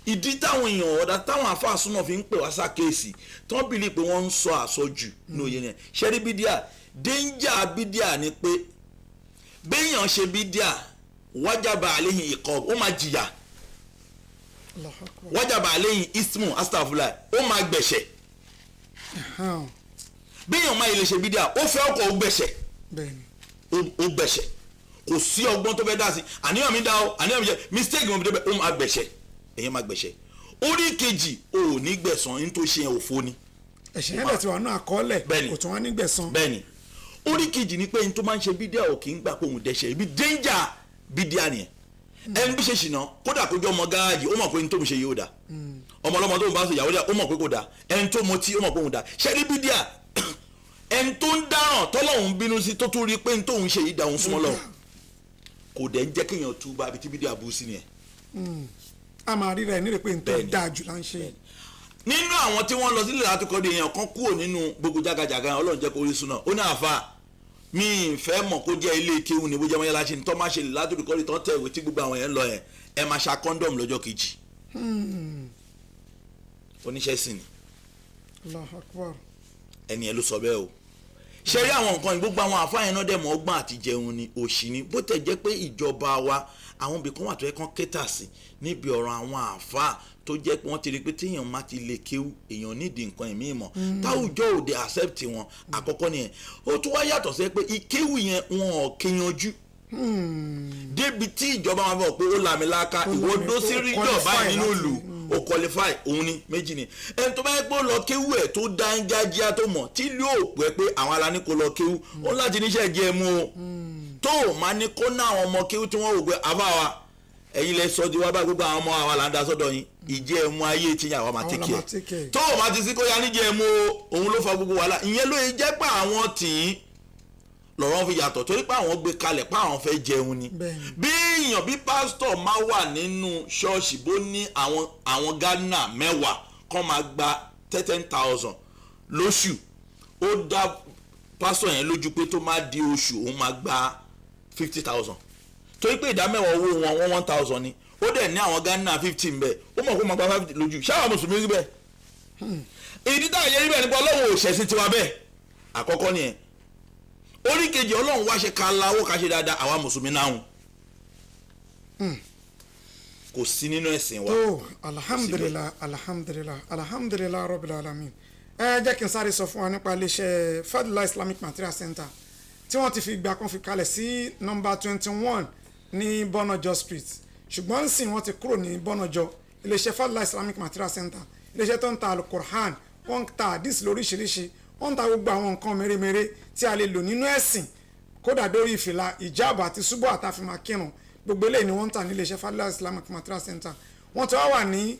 ìdí táwọn èèyàn ọ̀dà táwọn afáàsúnà fi ń pè wá sákèésì tí wọ́n bìlí pé wọ́n ń sọ àsọjù ní òye yẹn ṣẹ́rí bídíà danger bídíà ni pé béèyàn ṣe bídíà wájàbà àléhìn ìkọ́ ó máa jìyà wájàbà àléhìn ismu astafula ó máa gbẹ̀ṣẹ̀ béèyàn máa ilé ṣe bídíà ó fẹ́ ọkọ̀ ó gbẹ̀ṣẹ̀ ó gbẹ̀ṣẹ̀ kò sí ọgbọ́n tó fẹ́ dá sí àníyàn mi dá o àníyàn mi jẹ mistake mi débẹ̀ ó máa gbẹ̀ṣẹ̀ èyàn máa gbẹ̀ṣẹ̀ orí kejì ò ní gbẹ̀san ní tó ṣe òfo ni. ẹ̀ṣẹ̀ yẹn lẹ́tí wà náà àkọọ́lẹ̀ kò tún wá ní gbẹ̀san. bẹ́ẹ̀ni orí kejì ni pé ní tó máa ń ṣe bídíà ò kì í gbà pé òun dẹ́ṣẹ̀ ibi danger bídíà nìyẹn ẹni bí ṣe ṣìnà kódà kó jọ ọmọ gáàjì ó mọ̀ pé ní tó ń ṣe yóò dá ọmọ ọlọ́mọ tó ń bá ṣe ìyàwó dá ó mọ̀ pé kò dá ẹni tó mọtí ó mọ̀ pé òun dá ṣé ní bídíà ẹni tó ń dáràn tọ́lọ́hún bínú sí tó tún rí pé ní tóun ṣe yìí dá òun súnmọ́ lọ kò dẹ̀ ń jẹ́ kéèyàn túbà àbí tí bídíà bú sí nìyẹn. a máa rí rẹ̀ ní rẹ̀ pé n tó dáa jù là ń ṣe. nínú àwọn tí wọ́n lọ sílẹ̀ láti kọ́ de èèyàn kan kúrò nínú gbogbo jágajàga ọlọ́run jẹ́ kó rí súná ó ní àfa mi ìfẹ́ mọ̀ kó jẹ́ ilé kéwù ní bójá mọ́yá láṣẹ ní tọ́ máa ṣe lè látòrí kọ́ de tọ́ tẹ̀ ìwé tí gbogbo àwọn yẹn lọ yẹn ẹ máa ṣa kọ́ńdọ̀mù lọ́jọ́ kejì. oníṣẹ́ sì ni Allahu Akbar. ẹni ẹ ló sọ bẹ́ẹ̀ o ṣe rí àwọn nǹkan gbogbo àwọn àfáà yẹn náà dẹ̀ mọ́ ọgbọ́n àti jẹun ni òṣì ni bó tẹ̀ jẹ́ pé ìjọba wa àwọn ibì kan wà tó yẹ kán kẹ́tà sí níbi ọ̀rọ̀ àwọn àfáà tó jẹ́ pé wọ́n ti rí pé téèyàn má ti lè kéwú èèyàn nídìí nǹkan ẹ̀mí ìmọ̀ táwùjọ òde accept wọn àkọ́kọ́ nìyẹn ó tún wá yàtọ̀ sí pé ìkéwù yẹn wọn ò kéyanjú débi tí ìjọba máa bọ̀ pé ó làmìlaka ìwọ dó sí ríjọ báyìí nínú ìlú ó qualify òun ni méjì ni ẹni tó bá yẹ pé ó lọ kéwú ẹ̀ tó dá ń gájíá tó mọ̀ tí ló pẹ́ pé àwọn alání kò lọ kéwú ó láti níṣẹ́ jẹ́ mú o tó o máa ní kó ná àwọn ọmọ kéwú tí wọ́n wò pé àbáwa ẹ̀yin lẹ sọ di wá bá gbogbo àwọn ọmọ àwa là ń da sọ́dọ̀ yín ìjẹ́ ẹ̀mú ayé tí yàrá máa tẹ́kẹ̀ ẹ̀ tó o máa ti sí kó ya níjẹ́ ẹ̀mú òun ló fa gbogbo wàhálà ìyẹn ló yẹ jẹ́ pé àwọn tì í lọ́rọ̀ fi yàtọ̀ torí pé àwọn gbé kalẹ̀ pé àwọn fẹ́ jẹun ni bí èèyàn bí pásítọ̀ máa wà nínú ṣọ́ọ̀ṣì bó ní àwọn Ghana 10 kọ́ máa gba 10,000 lóṣù ó dá pásítọ̀ yẹn lójú pé tó máa di oṣù òun máa gba 50,000 torí pé ìdámẹ́wàá owó wọn 1,000 ni ó dẹ̀ ní àwọn Ghana 15 bẹ́ẹ̀ ó mọ̀ kó máa gba 50 lójú ṣáà mùsùlùmí rí bẹ́ẹ̀ ìdí táwọn yẹn rí bẹ́ẹ̀ nípa Ọlọ́run ò ṣẹ̀sìn tiwa bẹ́ẹ̀ àkọ́kọ́ nìyẹn orí kejì Ọlọ́run wá ṣe ká láwọ́ ká ṣe dáadáa àwa mùsùlùmí náà kò sí nínú ẹ̀sìn wa. tó alhamdulilah rabbil alamin jẹ́ kí n sáré sọ fún wa nípa iléeṣẹ́ Fadila Islamic Material Center tí wọ́n ti fi ìgbà kan fi kalẹ̀ sí nọ́mbà 21 ní Bọ́nàjọ street ṣùgbọ́n nsìn wọ́n ti kúrò ní Bọ́nàjọ iléeṣẹ́ Fadila Islamic Material Center iléeṣẹ́ tó ń ta alukur'an wọ́n ń ta àdìs lóríṣiríṣi wọ́n ń ta gbogbo àwọn nǹkan mèremère tí a lè lò nínú ẹ̀sìn kódà dórí ìfìlà ìjáàbù àti ṣubú àtàfimà kírun gbogbo eléyìí ni wọ́n ń tà ní iléeṣẹ́ Fadila Islamic Material Center wọ́n ti wá wà ní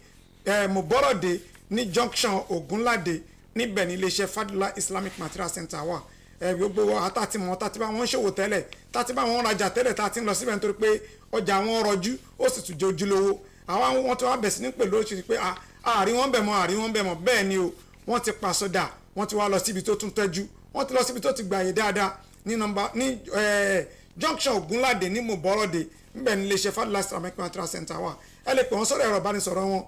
Muborode ní junction Ogunlade níbẹ̀ ní iléeṣẹ́ Fadila Islamic Material Center wà gbogbo àtàtìmọ̀ tàtìbá wọn ṣòwò tẹ́lẹ̀ tàtìbá wọn rajà tẹ́lẹ̀ tàtì ń lọ síbẹ̀ nítorí pé ọjà wọn rọjú ó sì tún jẹ́ ojúlówó àwọn wọn ti wá bẹ̀ sí ní pẹ̀lú oṣù pé àárín wọn bẹ̀ mọ́ bẹ́ẹ̀ ni o wọ́n ti pàṣọdà wọ́n ti wá lọ síbi tó tún tẹ́jú wọ́n ti lọ síbi tó ti gbàyè dáadáa ní junction Ogunlade ní Muborode níbẹ̀ ní iléeṣẹ́ Fadila Islamic Material Center wà ẹ lè pè wọ́n sọ̀rọ̀ ẹ̀rọ ìbánisọ̀rọ̀ wọn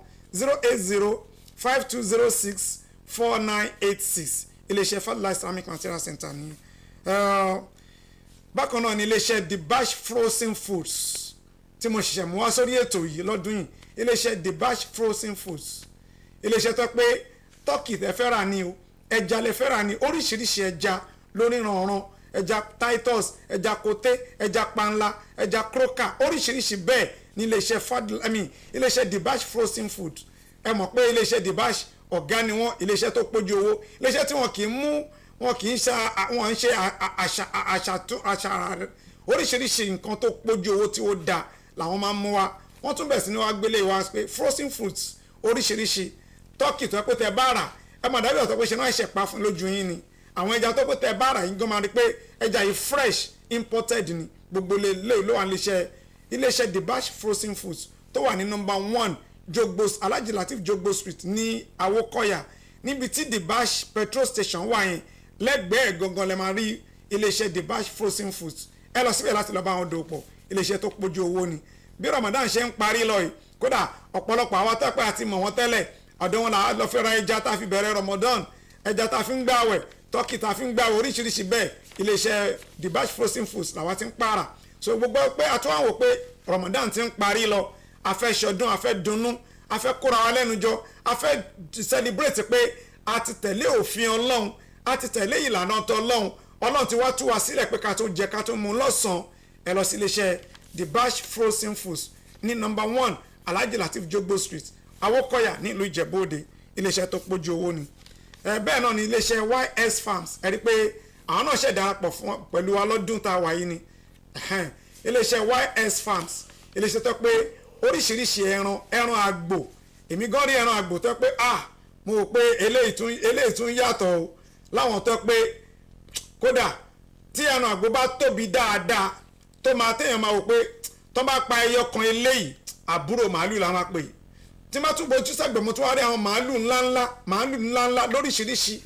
08052064986 iléeṣẹ́ Fadila Islamic Material Center ní bákan náà ní iléeṣẹ́ The Bash Frozen Foods tí mo ṣẹ̀ṣẹ̀ mú wá sórí ètò yìí lọ́dún yìí iléeṣẹ́ The Bash Frozen Foods iléeṣẹ́ tó pé tọ́kì tẹ fẹ́ rà ní o ẹja lẹ fẹ́ rà ní oríṣiríṣi ẹja lórí rànran ẹja Titus ẹja kote ẹja panla ẹja croaker oríṣiríṣi bẹ́ẹ̀ ní iléeṣẹ́ Fadila iléeṣẹ́ The Bash Frozen Food ẹ mọ̀ pé iléeṣẹ́ The Bash ọ̀gá ni wọ́n iléeṣẹ́ tó pójú owó iléeṣẹ́ tí wọ́n kì í mú wọn kì í ṣe àṣà oríṣiríṣi nǹkan tó pójú owó tí ó da làwọn máa ń mú wa wọ́n tún bẹ̀ sí ni wọ́n gbélé wa pé frozen foods oríṣiríṣi tọ́kì tó yẹ pé tẹ bá rà ẹ máa dábìí ọ̀tọ̀ pé ṣe náà ṣẹ̀ pa fún lójú yín ni àwọn ẹja tó pé tẹ bá rà yín gan máa rí pé ẹja yìí fresh imported ni gbogbo lè ló wà iléeṣẹ́ The Bash Frozen Foods tó wà ní number 1 Alhaji Latif Jogbo Street ní Awokoya níbi tí The Bash petrol station wà yẹn lẹ́gbẹ̀ẹ́ gangan lè máa rí iléeṣẹ́ The Bash Frozen Foods ẹ lọ síbẹ̀ láti lọ bá wọn dòwò pọ̀ iléeṣẹ́ tó pójú owó ni bí Ramadan ṣe ń parí lọ yìí kódà ọ̀pọ̀lọpọ̀ àwọn tẹ́pẹ́ àti mọ̀ wọ́n tẹ́lẹ̀ ọ̀dọ̀ wọn là lọ fẹ́ ra ẹja tá a fi bẹ̀rẹ̀ Ramadan ẹja tá a fi ń gbààwẹ̀ tọ́kì tá a fi ń gbààwẹ̀ oríṣiríṣi bẹ́ẹ̀ iléeṣẹ́ The Bash Frozen Foods làwọn ti ń pààrà so gbogbo pé àtúwọ̀n wò pé Ramadan ti ń parí lọ a fẹ́ ṣọdún a fẹ́ dunnú a fẹ́ kóra wa lẹ́nu jọ a fẹ́ celebrate pé a ti tẹ̀lé òfin Ọlọ́run a ti tẹ̀lé ìlànà ọ̀tọ̀ Ọlọ́run ti wá tú wa sílẹ̀ pé ká tó jẹ ká tó mu lọ́sàn-án ẹ lọ sí iléeṣẹ́ The Bash Frozen Foods ní number 1 Alhaji Latif Jogbo Street Awokoya nílùú Ìjẹ̀bú Òde iléeṣẹ́ tó pójú owó ni bẹ́ẹ̀ náà ni iléeṣẹ́ YS Farms ẹ rí pé àwọn náà ṣẹ̀ darapọ̀ pẹ̀lú wa lọ́dún tá a wà yìí ni iléeṣẹ́ YS Farms iléeṣẹ́ tó pé oríṣiríṣi ẹran àgbò èmi gan rí ẹran àgbò tó pé mo rò pé eléyìí tún yàtọ̀ o láwọn tó pé kódà tí ẹran àgbò bá tóbi dáadáa tó máa téèyàn máa wò pé tó bá pa ẹyọ kan eléyìí àbúrò màálù la máa pè tí má tún bójú sẹ́gbẹ̀ mo tún wá rí àwọn màálù ńláńlá lóríṣiríṣi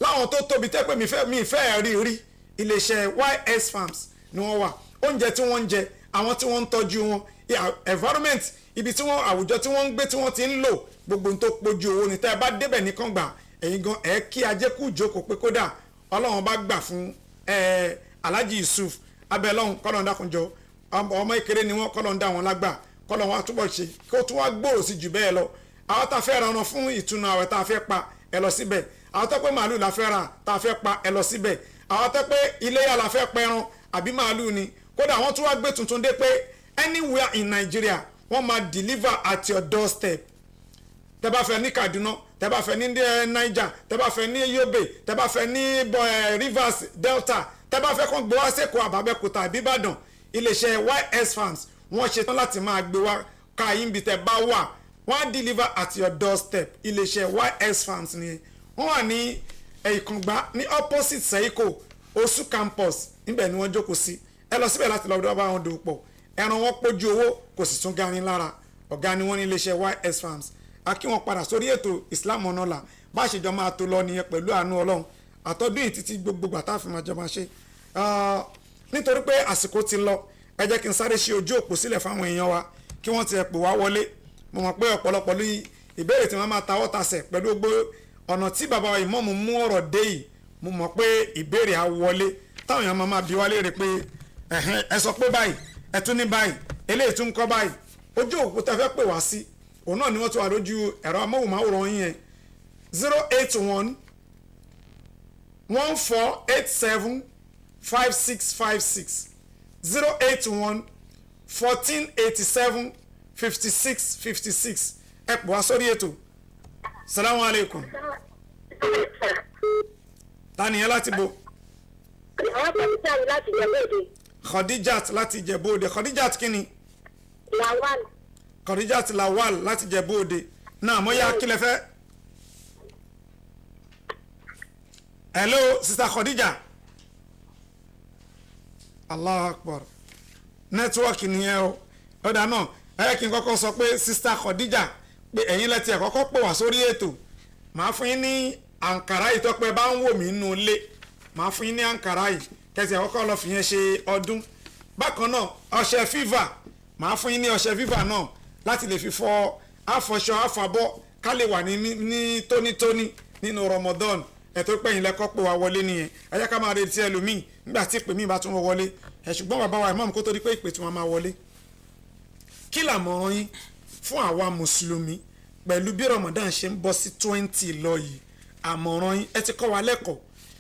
láwọn tó tóbi tẹ́ pé mi fẹ́ rí iléeṣẹ́ YS Farms ni wọ́n wà oúnjẹ tí wọ́n ń jẹ àwọn tí wọ́n ń tọ́jú wọn environment ibi tí wọ́n àwùjọ tí wọ́n ń gbé tí wọ́n ti ń lò gbogbo tó pójú owó ni tẹ́ ẹ bá débẹ̀ nìkan gbà ẹ̀yin gan ẹ̀ kí ajé kú ìjókòó pé kódà ọlọ́run bá gbà fún Alhaji Yusuf abẹ́lọ́hún kọ́lọ́n dákunjọ ọmọ ìkéré ni wọ́n kọ́lọ́n dá wọn lágbà kọ́lọ́n wa túbọ̀ ṣe kó tún wá gbòòrò sí jù bẹ́ẹ̀ lọ àwọn tá a fẹ́ ra ọ̀nà fún ìtùnú àwẹ̀ tá a fẹ́ pa ẹ lọ síbẹ̀ àwọn tó pé màálù la fẹ́ ra tá a fẹ́ pa ẹ lọ síbẹ̀ àwọn tó pé iléyà la fẹ́ pẹran àbí màálù ni kódà wọ́n tún wá gbé tuntun dé pé anywhere in Nigeria wọ́n máa deliver at your doorstep tẹ́ bá fẹ́ ní Kaduna tẹ́ bá fẹ́ ní Niger tẹ́ bá fẹ́ ní Yobe tẹ́ bá fẹ́ ní Rivers Delta tẹ́ bá fẹ́ kàn gbé wá sẹ́kọ̀ọ́ àbábẹ́kúta àbí Ìbàdàn iléeṣẹ́ YS Farms wọ́n ṣetán láti máa gbé wá ká yín bí tẹ́ bá wà wọ́n á deliver at your doorstep iléeṣẹ́ YS Farms nìyẹn wọ́n wà ní Ìkàngbá ní opposite Seiko Osu campus níbẹ̀ ni wọ́n jókòó sí ẹ lọ síbẹ̀ láti lọ́ọ́ bá wọn dòwò pọ̀ ẹran wọn pójú owó kò sì tún gani lára ọ̀gá ni wọ́n ní iléeṣẹ́ YS Farms akí wọn padà sórí ètò Islam ọ̀nàlà bá a ṣe jọ máa tó lọ nìyẹn pẹ̀lú àánú Ọlọ́run àtọ́dún yìí títí gbogbo àtà fi máa jọ máa ṣe nítorí pé àsìkò ti lọ ẹ jẹ́ kí n sáré ṣe ojú òpó sílẹ̀ fáwọn èèyàn wa kí wọ́n ti ẹ̀ pè wá wọlé mo mọ̀ pé ọ̀pọ̀lọpọ̀ lórí ìbéèrè tí wọ́n máa tawọ́ tasẹ̀ pẹ̀lú gbogbo ọ̀nà tí bàbá wa ìmọ̀ọ́mù mú ọ̀rọ̀ dé yìí mo mọ̀ pé ìbéèrè á wọlé táwọn èèyàn máa bi wá léèrè pé ẹ sọ pé báyìí ẹ tún ní báyìí eléyìí tún kọ́ báyìí ojú òpó tẹ́ fẹ́ pè wá sí òun náà ni wọ́n tún wà lójú ẹ̀rọ amóhùnmáwòrán yín yẹn 081 1487 5656 081 1487 5656 ẹ pè wá sórí ètò salamu aleykum tani yẹn láti bo. Khadijat láti Ìjẹ̀bú Òde Khadijat kini. Lawal. Khadijat Lawal láti Ìjẹ̀bú Òde náà mo yá kílẹ̀ fẹ́. Hello sister Khadija. Allahu Akbar nẹ́tíwọ́ọ̀kì nìyẹn o ọ̀dà náà ẹ kí n kọ́kọ́ sọ pé sister Khadija pé ẹ̀yin lẹ́tí ẹ̀ kọ́kọ́ pè wá sórí ètò màá fún yín ní àǹkàrá yìí tó pé bá ń wò mí nínú ilé màá fún yín ní àǹkàrá yìí kẹsì ẹ̀ kọ́kọ́ lọ fi yẹn ṣe ọdún bákan náà ọṣẹ fífà màá fún yín ní ọṣẹ fífà náà láti lè fi fọ àfọṣọ àfàbọ ká lè wà ní tónítóní nínú Ramadan ẹ̀tọ́ pẹ̀yìn lẹ́kọ́ pé wá wọlé nìyẹn ẹ jẹ́ ká máa retí ẹlòmíì nígbà tí ìpè míì bá tún wọlé ṣùgbọ́n bàbá wa ìmáàmù kó tó di pé ìpè tí wọ́n máa wọlé kí làmọ̀ràn yín fún àwa mùsùlùmí pẹ̀lú bí Ramadan ṣe ń bọ́ sí 20 lọ yìí àmọ̀ràn yín ẹ ti kọ́ wa lẹ́kọ̀ọ́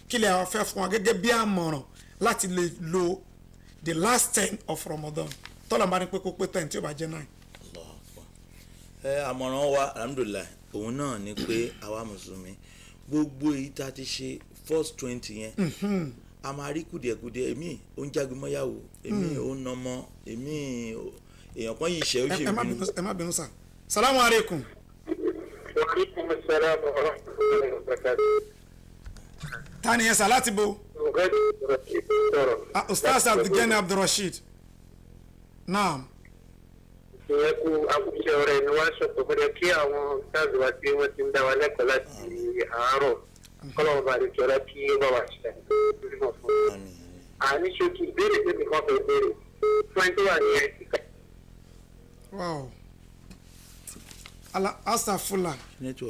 kí lè fẹ́ fún wa gẹ́gẹ́ bí àmọ̀ràn láti lè lo the last 10 of Ramadan tọ́lá bá ní pé kó pé 10 tí ó bá jẹ́ 9. àmọ̀ràn wa alhamdulillah òun náà ni pé àwa mùsùlùmí gbogbo èyí tá a ti ṣe first 20 yẹn a máa rí kùdìẹ̀kùdìẹ̀ èmi ò ń jágbe mọ́yàwó èmi ò ń nọmọ èmi èèyàn kan yìí ṣe ó ṣe bínú. ẹ má bínú sá salamu aleykum. ta ni yẹn sá láti bo. Ustaz Abdulgani Abdulrasheed naam. ìyẹn kú akúṣe ọ̀rẹ́ ni wọ́n sọ̀tọ̀ fún kí àwọn stars wa tí wọ́n ti ń dá wa lẹ́kọ̀ọ́ láti àárọ̀ kọ́lọ́wọ́ bá lè jọra kí ó bá wà ṣe àìsàn fún un. àní ṣókí ìbéèrè tèmi kan fẹ́ béèrè fún ẹni tó wà ní ẹ̀sìká. wow asafula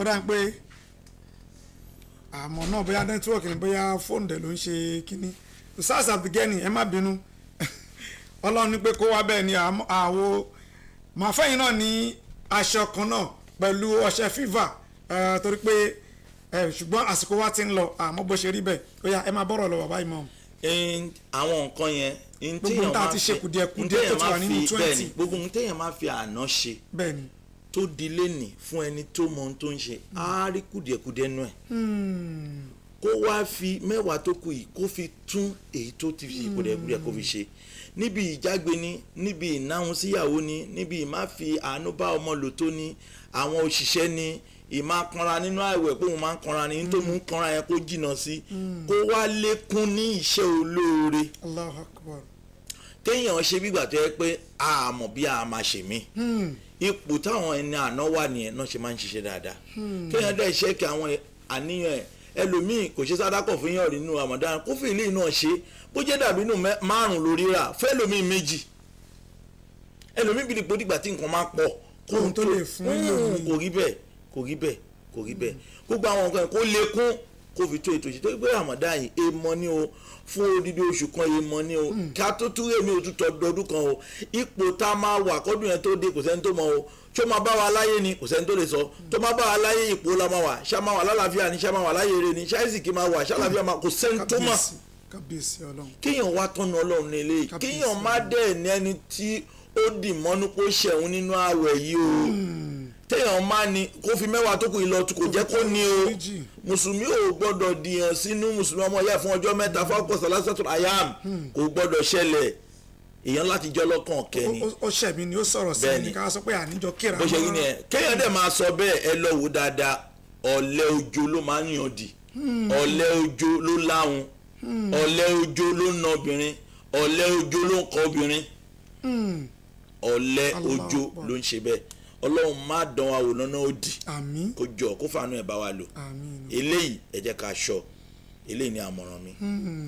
ó dà pé àmọ́ náà bóyá nẹ́tíwọ́ọ̀kì ni bóyá fóònù dẹ̀ ló ń ṣe kínní Ustaz Abdulgani ẹ má bínú ọlọ́run ní pé kó wá bẹ́ẹ̀ ni àwo màá fẹ́yìn náà ní aṣọ kan náà pẹ̀lú ọṣẹ fífà torí pé ṣùgbọ́n àsìkò wa ti ń lọ àmọ́ bó ṣe rí bẹ́ẹ̀ ó yá ẹ máa bọ́rọ̀ lọ bàbá ìmọ̀. àwọn nǹkan yẹn gbogbo nǹkan àti ṣe kùdìẹ̀kùdìẹ̀ tó ti wà nínú 20. gbogbo nǹkan téèyàn máa fi àná ṣe tó di lẹ́nì fún ẹni tó mọ ohun tó ń ṣe á rí kùdìẹ̀kùdìẹ̀ nú ẹ̀ kó wá fi mẹ́wàá tó kù yìí kó fi tún èyí tó ti fi kùdìẹ̀kùdìẹ̀ kó fi ṣe níbi ìjágbe ni níbi ìnáhùn síyàwó ni níbi ìmá fi àánú bá ọmọ lò tó ni àwọn òṣìṣẹ́ ni ìmá kanra nínú àìwẹ̀ pé òun máa ń kanra ni tó mú kanra yẹn kó jìnnà sí kó wá lékún ní iṣẹ́ olóore. Allahu Akbar. kéèyàn ṣe bí ìgbà tó yẹ pé a mọ̀ bí a máa ṣe mí ipò táwọn ẹni àná wà nìyẹn náà ṣe máa ń ṣiṣẹ́ dáadáa kéèyàn dẹ̀ ṣe kí àwọn àníyàn ẹ̀ ẹlòmíì kò ṣe sádàkọ̀ fún yàn rí nínú Ramadan kó fi ilé náà ṣe bó jẹ́ dàbí inú márùn lórí rà fẹ́ ẹlòmíì méjì ẹlòmíì bí ipò dìgbà tí nǹkan máa pọ̀ kóhun tó lè fún kò rí bẹ́ẹ̀ kò rí bẹ́ẹ̀ kò rí bẹ́ẹ̀ gbogbo àwọn nǹkan kó lékún kó fi tó ètò ìṣètò pé Ramadan yìí èèmọ̀ ni o fún odidi oṣù kan èèmọ̀ ni o ká tó túré mi ò tún tọdún kan o ipò tá a máa wà kọ́dún yẹn tó dé kò sẹ́ni tó mọ̀ o tó máa bá wa láyé ni kò sẹ́ni tó lè sọ tó máa bá wa láyé ipò la máa wà ṣá máa wà lálàáfíà ni ṣá máa wà láyé eré ni ṣá ìsìnkì máa wà ṣálàáfíà máa kò sẹ́ni tó mọ̀ kéèyàn wá tọ́nu Ọlọ́run ní eléyìí kéèyàn má dẹ̀ ní ẹni tí ó dì mọ́nú kó ṣẹ̀hún nínú ààwẹ̀ yìí o téèyàn má ní kó fi mẹ́wàá tó kù ìlọ kò jẹ́ kó ní o mùsùlùmí ò gbọ́dọ̀ dìyàn sínú mùsùlùmí ọmọ ìyá fún ọjọ́ mẹ́ta fáwọn sàlásàtò àyàm kò gbọ́dọ̀ ṣẹlẹ̀ èèyàn láti jọ lọ́kàn kẹ́ni. ó ṣẹ̀mí ni ó sọ̀rọ̀ sí ẹni ká sọ pé àníjọ kíra. bó ṣe rí ni ẹ kéèyàn dẹ̀ máa sọ bẹ́ẹ̀ ẹ lọ wò dáadáa ọ̀lẹ ojo ló máa ń yàn dì ọ̀lẹ ojo ló láhùn ọ̀lẹ ojo ló ń na obìnrin ọ̀lẹ ojo ló ń kọ obìnrin ọ̀lẹ ojo ló ń ṣe bẹ́ẹ̀ Ọlọ́run má dán wa wò lọ́nà òdì kó jọ kó fàánú ẹ̀ bá wa lò eléyìí ẹ jẹ́ ká ṣọ́ eléyìí ni àmọ̀ràn mi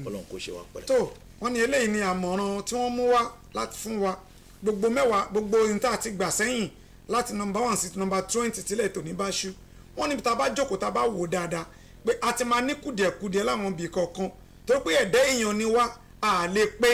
Ọlọ́run kó ṣe wá pẹ̀lẹ́. tó wọ́n ní eléyìí ni àmọ̀ràn tí wọ́n mú wá láti fún wa gbogbo mẹ́wàá gbogbo níta àti gbà sẹ́yìn láti nọmba 1 sí nọmba 20 tílẹ̀ tó ní bá ṣú wọ́n níbi tá a bá jókòó tá a bá wò dáadáa pé a ti máa ní kùdìẹ̀kùdìẹ̀ láwọn ibì kọ̀ọ̀kan tó pé ẹ̀dá èèyàn ni wá a lè pé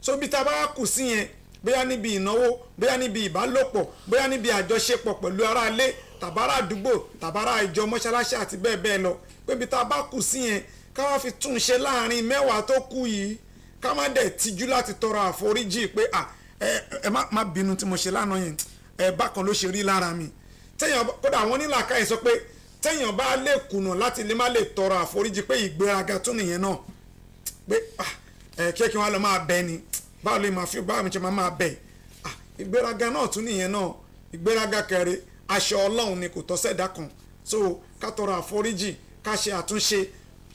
so bí tá a bá kù sí yẹn bóyá níbi ìnáwó bóyá níbi ìbálòpọ̀ bóyá níbi àjọṣepọ̀ pẹ̀lú ará ilé tàbárà àdúgbò tàbárà ìjọ mọ́ṣáláṣí àti bẹ́ẹ̀ bẹ́ẹ̀ lọ pé bí tá a bá kù sí yẹn ká wá fi tún un ṣe láàrin mẹ́wàá tó kù yìí ká má dẹ̀ tijú láti tọrọ àforíjì pé ẹ má bínú tí mo ṣe lánàá yẹn bákan ló ṣe rí lára mi téèyàn kódà àwọn onílàákàyè sọ pé téèyàn bá lè kùnà láti lè má lè tọrọ àforíjì pé ìgbéraga tún nìyẹn náà pé kí wọn lọ máa bẹ ni báwo lè máa fi báwo mi ṣe máa bẹ ìgbéraga náà tún nìyẹn náà ìgbéraga kẹrẹ aṣọ Ọlọ́run ni kò tọ́ sẹ́dá kan so ká tọrọ àforíjì ká ṣe àtúnṣe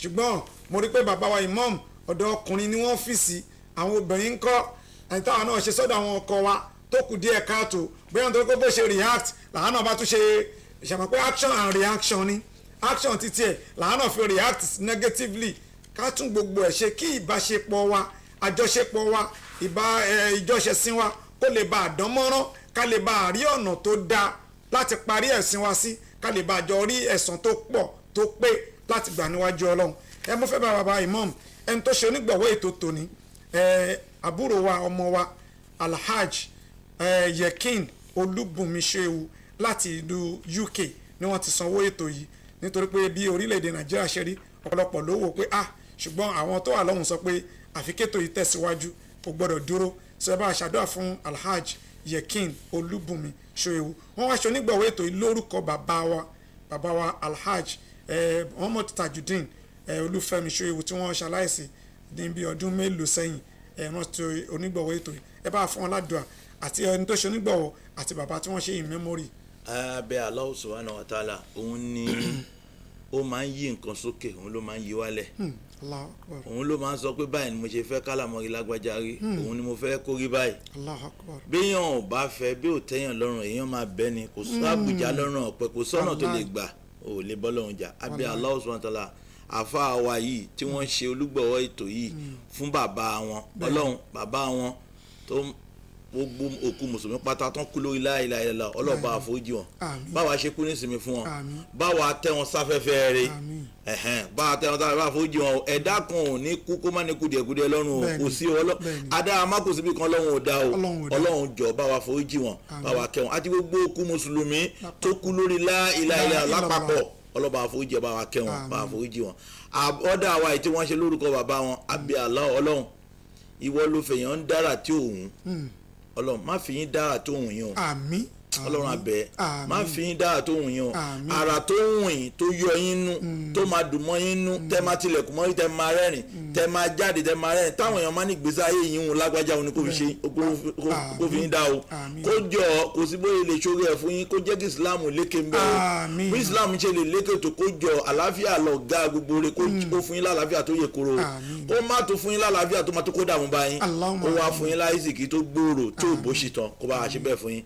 ṣùgbọ́n mo rí pé bàbá wa imam ọ̀dọ̀ ọkùnrin ni wọ́n fi sí àwọn obìnrin ń kọ́ àti táwọn náà ṣe sọ́dọ̀ àwọn ọkọ wa tó kù díẹ̀ káàtó bóyá nítorí pé bó ṣe react làwọn náà bá tún ṣe ìṣàmọ̀ pé action and reaction ni action títí ẹ̀ làwọn náà fi react negatively ká tún gbogbo ẹ̀ ṣe kí ìbáṣepọ̀ wa àjọṣepọ̀ wa ìjọṣẹ̀sìn wa kó lè bá àdánmọ́rán ká lè bá àrí ọ̀nà tó dáa láti parí ẹ̀sìn wa sí ká lè bá àjọ rí ẹ̀san tó pọ̀ tó pé láti gbà níwájú Ọlọ́run ẹ mo fẹ́ bá bàbá imam ẹni tó ṣe onígbọ̀wọ́ ètò tòní àbúrò wa ọmọ wa alhaj yekin olúbùnmi ṣewu láti ìlú UK ni wọ́n ti sanwó ètò yìí nítorí pé bí orílẹ̀-èdè Nàìjíríà ṣe rí ọ̀pọ̀lọpọ̀ ló wò pé ṣùgbọ́n àwọn tó wà lọ́hùn sọ pé àfikẹ́tò yìí tẹ̀síwájú kò gbọ́dọ̀ dúró sọ ẹ bá ṣàdúrà fún alhaj yekin olúbùnmi ṣewu wọ́n wá ṣe onígbọ̀wọ́ ètò yìí lórúkọ bàbá wa alhaj Muhammad Tajudeen olúfẹ́mi ṣoyewu tí wọ́n ṣaláìsí ní bí ọdún mélòó sẹ́yìn wọ́n ti onígbọ̀wọ́ ètò yìí ẹ bá fún wọn ládùúà àti ẹni tó ṣe onígbọ̀wọ́ àti bàbá tí wọ́n ṣe in memory. abẹ́ Allah subhanahu wa ta'ala òun ni ó máa ń yí nǹkan sókè òun ló máa ń yí wálẹ̀ òun ló máa ń sọ pé báyìí ni mo ṣe fẹ́ kálàmọ́rí lágbájá rí òun ni mo fẹ́ kó rí báyìí béèyàn ò bá fẹ́ bí ò tẹ́yàn lọ́rùn èèyàn máa bẹ́ ni kò sọ àbùjá lọ́rùn ọ̀pẹ kò sọ́nà tó lè gbà ò lè bọ́ lọ́rùn jà abẹ́ Allah subhanahu wa ta'ala àfa wa yìí tí wọ́n ṣe olùgbọ̀wọ́ ètò yìí fún bàbá wọn Ọlọ́run bàbá wọn tó gbogbo òkú mùsùlùmí pátá tán kú lórí la ilaha illallah Ọlọ́run bá àforíjì wọn báwa ṣe kú ní ìsinmi fún wọn báwa tẹ́ wọn sáfẹ́fẹ́ rẹ̀ báwa tẹ́ wọn sáfẹ́fẹ́ bá àforíjì wọn ẹ̀dá kan ò ní kú kó má ní kùdìẹ̀kùdìẹ̀ lọ́rùn o kò sí adára má kò síbi kan Ọlọ́run ò dá o Ọlọ́run jọ báwa àforíjì wọn báwa kẹ́ wọn àti gbogbo òkú mùsùlùmí tó kú lórí la ilaha illallah lápapọ̀ ọlọ́ba àforíjì ọba wa kẹ́ wọn bá àforíjì wọn ọ̀dà àwa yìí tí wọ́n ṣe lórúkọ bàbá wọn àbí Allah Ọlọ́run ìwọ ló fèèyàn ń dára tí òun Ọlọ́run má fi yín dára tó òun yín o àmín Ọlọ́run abẹ́ má fi yín dára tó òun yín o ara tó ń wìn tó yọ yín nú tó máa dùn mọ́ yín nú tẹ́ máa tilẹ̀kùn mọ́ yín tẹ́ máa rẹ́rìn tẹ́ máa jáde tẹ́ máa rẹ́rìn táwọn èèyàn máa ní ìgbésí ayé yín òun lágbájá òun ni kò fi ṣe kó fi yín dá o kó jọ kò sí bóyá lè ṣorí ẹ̀ fún yín kó jẹ́ kí Islam lékè ń bẹ̀ o bí Islam ṣe lè lékè tó kó jọ àlàáfíà lọ ga gbogbo rẹ̀ kó fún yín lálàáfíà tó yẹ kóró kó má tó fún yín lálàáfíà tó má tó kó dààmú bá yín kó wá fún yín láìsìkì tó gbòòrò tó bó ṣì tán kó bá wa ṣe bẹ́ẹ̀ fún yín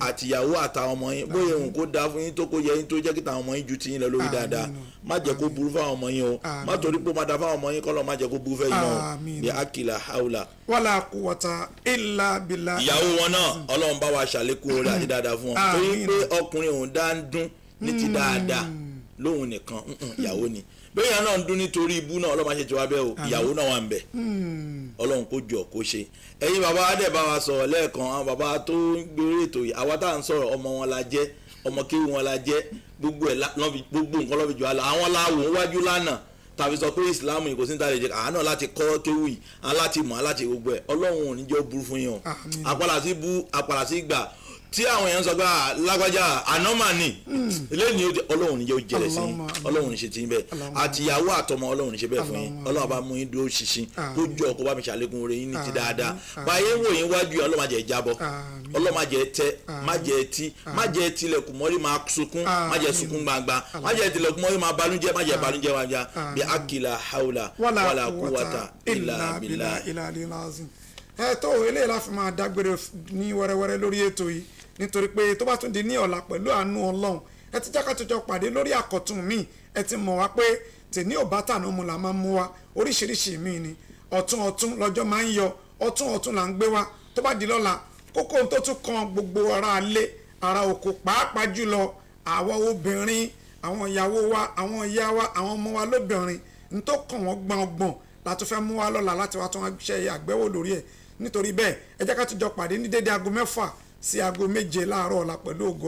àtìyàwó àtàwọn ọmọ yín bóyá òun kó dáa fún yín tó kó yẹ yín tó jẹ́ kí tàwọn ọmọ yín ju ti yín lọ lórí dáadáa má jẹ́ kó burú fáwọn ọmọ yín o má torí pé ó má da fáwọn ọmọ yín kọ́ lọ má jẹ́ kó burú fẹ́ yín o bí akila haula. wala quwwata illa billah. ìyàwó wọn náà Ọlọ́run bá wa ṣàlékún orí àti dáadáa fún wọn torí pé ọkùnrin òun dá ń dún ní ti dáadáa lóhun nìkan ìyàwó ni bẹ́ẹ̀ yẹn náà ń dún nítorí ibú náà ọlọ́run máa ṣe ti wá bẹ́ẹ̀ o ìyàwó náà wà ń bẹ̀ ọlọ́run kó jọ kó ṣe ẹ̀yin bàbá adé bá wa sọ̀rọ̀ lẹ́ẹ̀kan àwọn bàbá tó ń gbé ètò yìí àwa tá à ń sọ̀rọ̀ ọmọ wọn la jẹ́ ọmọ kéwù wọn la jẹ́ gbogbo nǹkan lọ́bi jù á lọ àwọn láwò wájú lánàá tàbí sọ pé ìsìláàmù kò sí ní tàlejò àánà láti kọ́ kéwù yìí láti mọ̀ láti gbogbo ẹ̀ ọlọ́run ò ní jẹ́ ó burú fún yín o àpàlà sí gbà tí àwọn èèyàn sọ pé lágbájá anọ́mà ni eléyìí ọlọ́run níjẹ́ ó jẹ́lẹ̀ sí ọlọ́run ní ṣe ti ń bẹ́ẹ̀ àtìyàwó àtọmọ ọlọ́run ní ṣe bẹ́ẹ̀ fún yín ọlọ́run bá mú yín dúró ṣinṣin kó jọ kó bá mi ṣàlékún oore yín ní ti dáadáa báyé wò yín wájú ọlọ́run má jẹ́ jábọ́ ọlọ́run má jẹ́ tẹ́ má jẹ́ tí má jẹ́ tilẹ̀kùn mọ́rí máa sunkún má jẹ́ sunkún gbangba má jẹ́ tilẹ̀kùn mọ́rí máa balújẹ́ má jẹ́ balújẹ́ wájà bí akila haula wàlà kúwàtà ìlà bìlà. ẹ tó eléyìí láfi máa dágbére ní wẹ́rẹ́wẹ́rẹ́ lórí ètò yìí nítorí pé tó bá tún di ní ọ̀la pẹ̀lú àánú ọlọ́run ẹ ti jákàtúnjọ pàdé lórí àkọ́tún mi ẹ ti mọ̀ wá pé tèmi ò bá tànú mu là máa ń mú wa oríṣiríṣi mi ni ọ̀tún lọ́jọ́ máa ń yọ ọ̀tún là ń gbé wa tó bá di lọ́la kókó tó tún kan gbogbo ara alé ara oko pàápàá jùlọ àwọn obìnrin àwọn ìyàwó wa àwọn ìyá wa àwọn ọmọ wa lóbìnrin ní tó kàn wọ́n gbọ̀ngbọ̀n la tún fẹ́ mú wa lọ́la láti wá tún ṣe àgbẹ̀wò lórí ẹ̀ nítorí bẹ́ẹ̀ ẹ jẹ́ ká tún jọ pàdé ní dédé aago 6 sí aago 7 láàárọ̀ ọ̀la pẹ̀lú ògo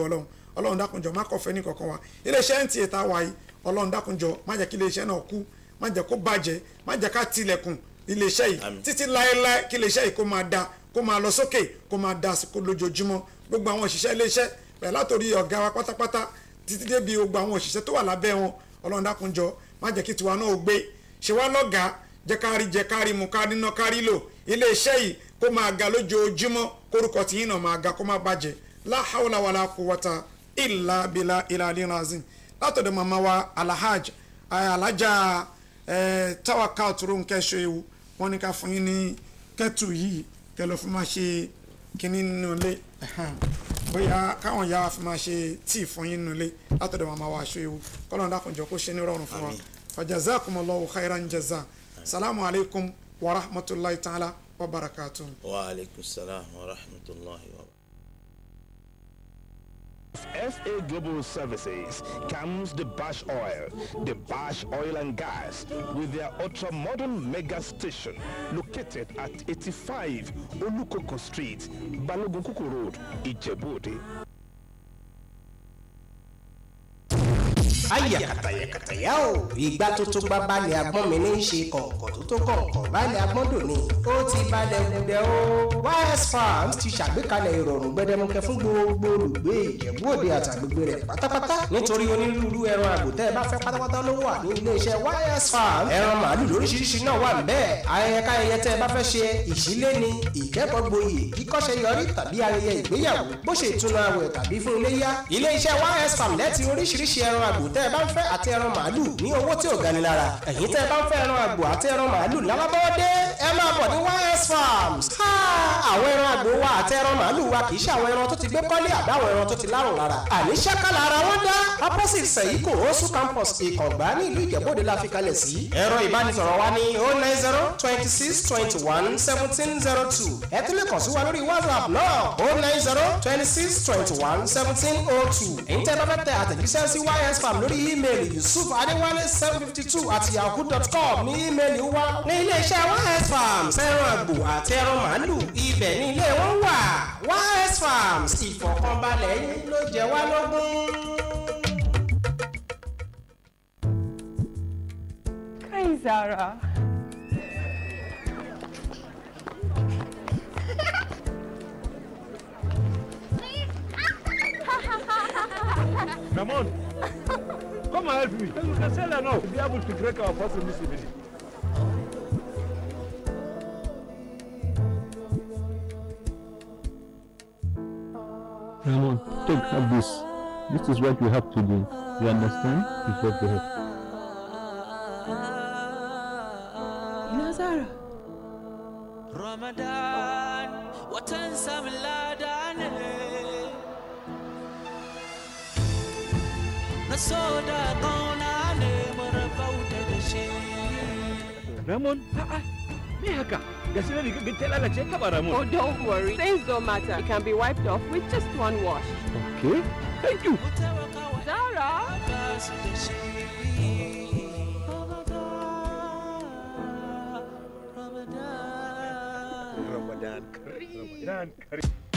ọlọ́run dákunjọ má kọfẹ́ ní kankan wa iléeṣẹ́ NTA tá a wà yìí ọlọ́run dákunjọ má jẹ́ kí iléeṣẹ́ náà kú má jẹ́ kó bàjẹ́ má jẹ́ ká tilẹ̀kùn iléeṣẹ́ yìí títí láéláé kí iléeṣẹ́ yìí kó máa da kó máa lọ sókè kó máa da àsìkò lójoojúmọ́ gbogbo àwọn òṣìṣẹ́ iléeṣẹ́ bẹ̀rẹ̀ látòrí ọ̀gá wa pátápátá títí débi gbogbo àwọn òṣìṣẹ́ tó wà lábẹ́ wọn ọlọ́run dákunjọ má jẹ́ kí tiwa náà gbé ṣe wá lọ́gàá jẹ́ kárí mu kárí ná kárí lò iléeṣẹ́ yìí kó máa ga lójoojúmọ́ kórúkọ tìyín náà máa ga kó má bàjẹ́ la hawla wala quwwata illa billah ilal azim látọ̀dọ̀ màmá wa alájà Tawakkal Ronke Soyewu wọ́n ní ká fún yín ní kẹ́tù yìí kẹlọ́ fún máa ṣe kínní nínú ilé bóyá káwọn ìyá wa fi máa ṣe tíì fún yín nínú ilé látọ̀dọ̀ màmá wa Soyewu kọ́lọ́n dákunjọ kó ṣe ní rọrùn fún wa fajazakumullahu khairan jaza salamu alaykum wa rahmatulahi ta'ala wa barakatuh. Wa alaikum salam wa rahmatullahi wa SA Global Services comes the Bash Oil and Gas with their ultra-modern mega station located at 85 Olukoko Street, Balogun Kuku Road, Ijebu Ode. ayakatayakataya o ìgbà tuntun bá balẹ̀ agbọ́n mi ní í ṣe kọ̀ọ̀kan tó kọ̀ọ̀kan balẹ̀ agbọ́n dòní ó ti balẹ̀ gùdẹ̀ o YS Farms ti ṣàgbékalẹ̀ ìrọ̀rùn gbẹdẹmukẹ fún gbogbo olùgbé Ìjẹ̀bú Òde àtàgbègbè rẹ̀ pátápátá nítorí onírúurú ẹran àgbò tẹ́ ẹ bá fẹ́ pátápátá ló wà ní iléeṣẹ́ YS Farms ẹran màálù lóríṣiríṣi náà wà níbẹ̀ ayẹyẹ káyẹyẹ tẹ́ ẹ bá fẹ́ ṣe ìṣílé ni ìkẹ́kọ̀ọ́gboyè kíkọ́ṣẹ́ yọrí tàbí ayẹyẹ ìgbéyàwó bó ṣe ìtúnu àwẹ̀ tàbí fún iléyá iléeṣẹ́ YS Farms lẹ́tí oríṣiríṣi ẹran àgbò tẹ́ ẹ bá ń fẹ́ àti ẹran màálù ní owó tí ò gani lára ẹ̀yin tẹ́ ẹ bá ń fẹ́ ẹran àgbò àti ẹran màálù lálábọ́ọ́dé ẹ máa bọ̀ ní YS Farms àwọn ẹran àgbò wa àti ẹran màálù wa kì í ṣe àwọn ẹran tó ti gbé pọ́lí àbáwọn ẹran tó ti lárùn lára àní ṣákàlà ara wọn dá opposite sẹ̀yìnkò osu campus ìkọ̀gbá ní ìlú Ìjẹ̀bú Òde la fi kalẹ̀ sí ẹ̀rọ ìbánisọ̀rọ̀ wa ní 09026211702 ẹ tún lè kàn sí wa lórí WhatsApp náà 09026211702 ẹ̀yin tẹ́ bá fẹ́ tẹ àtẹ̀jíṣẹ́ sí YS Farms lórí ímeèlì yusufadewale752@yahoo.com ní ímeèlì wa ní iléeṣẹ́ YS Farms ẹran àgbò àti ẹran màálù ibẹ̀ ní ilé wọn wà YS Farms ìfọ̀kànbalẹ̀ yín ló jẹ wá lógún. Hi Zara. Come on. Come and help me. You can sell enough to be able to break our fast this evening. Ramon, have this. This is what you have to do. You understand? It's what you have. Nazara. Ramadan, watansa miladane. Nasoda kaunane marabauta gashi. Ramon, me haka. Oh, don't worry. Things don't matter. It can be wiped off with just one wash. Okay. Thank you. Zara. Ramadan Kareem.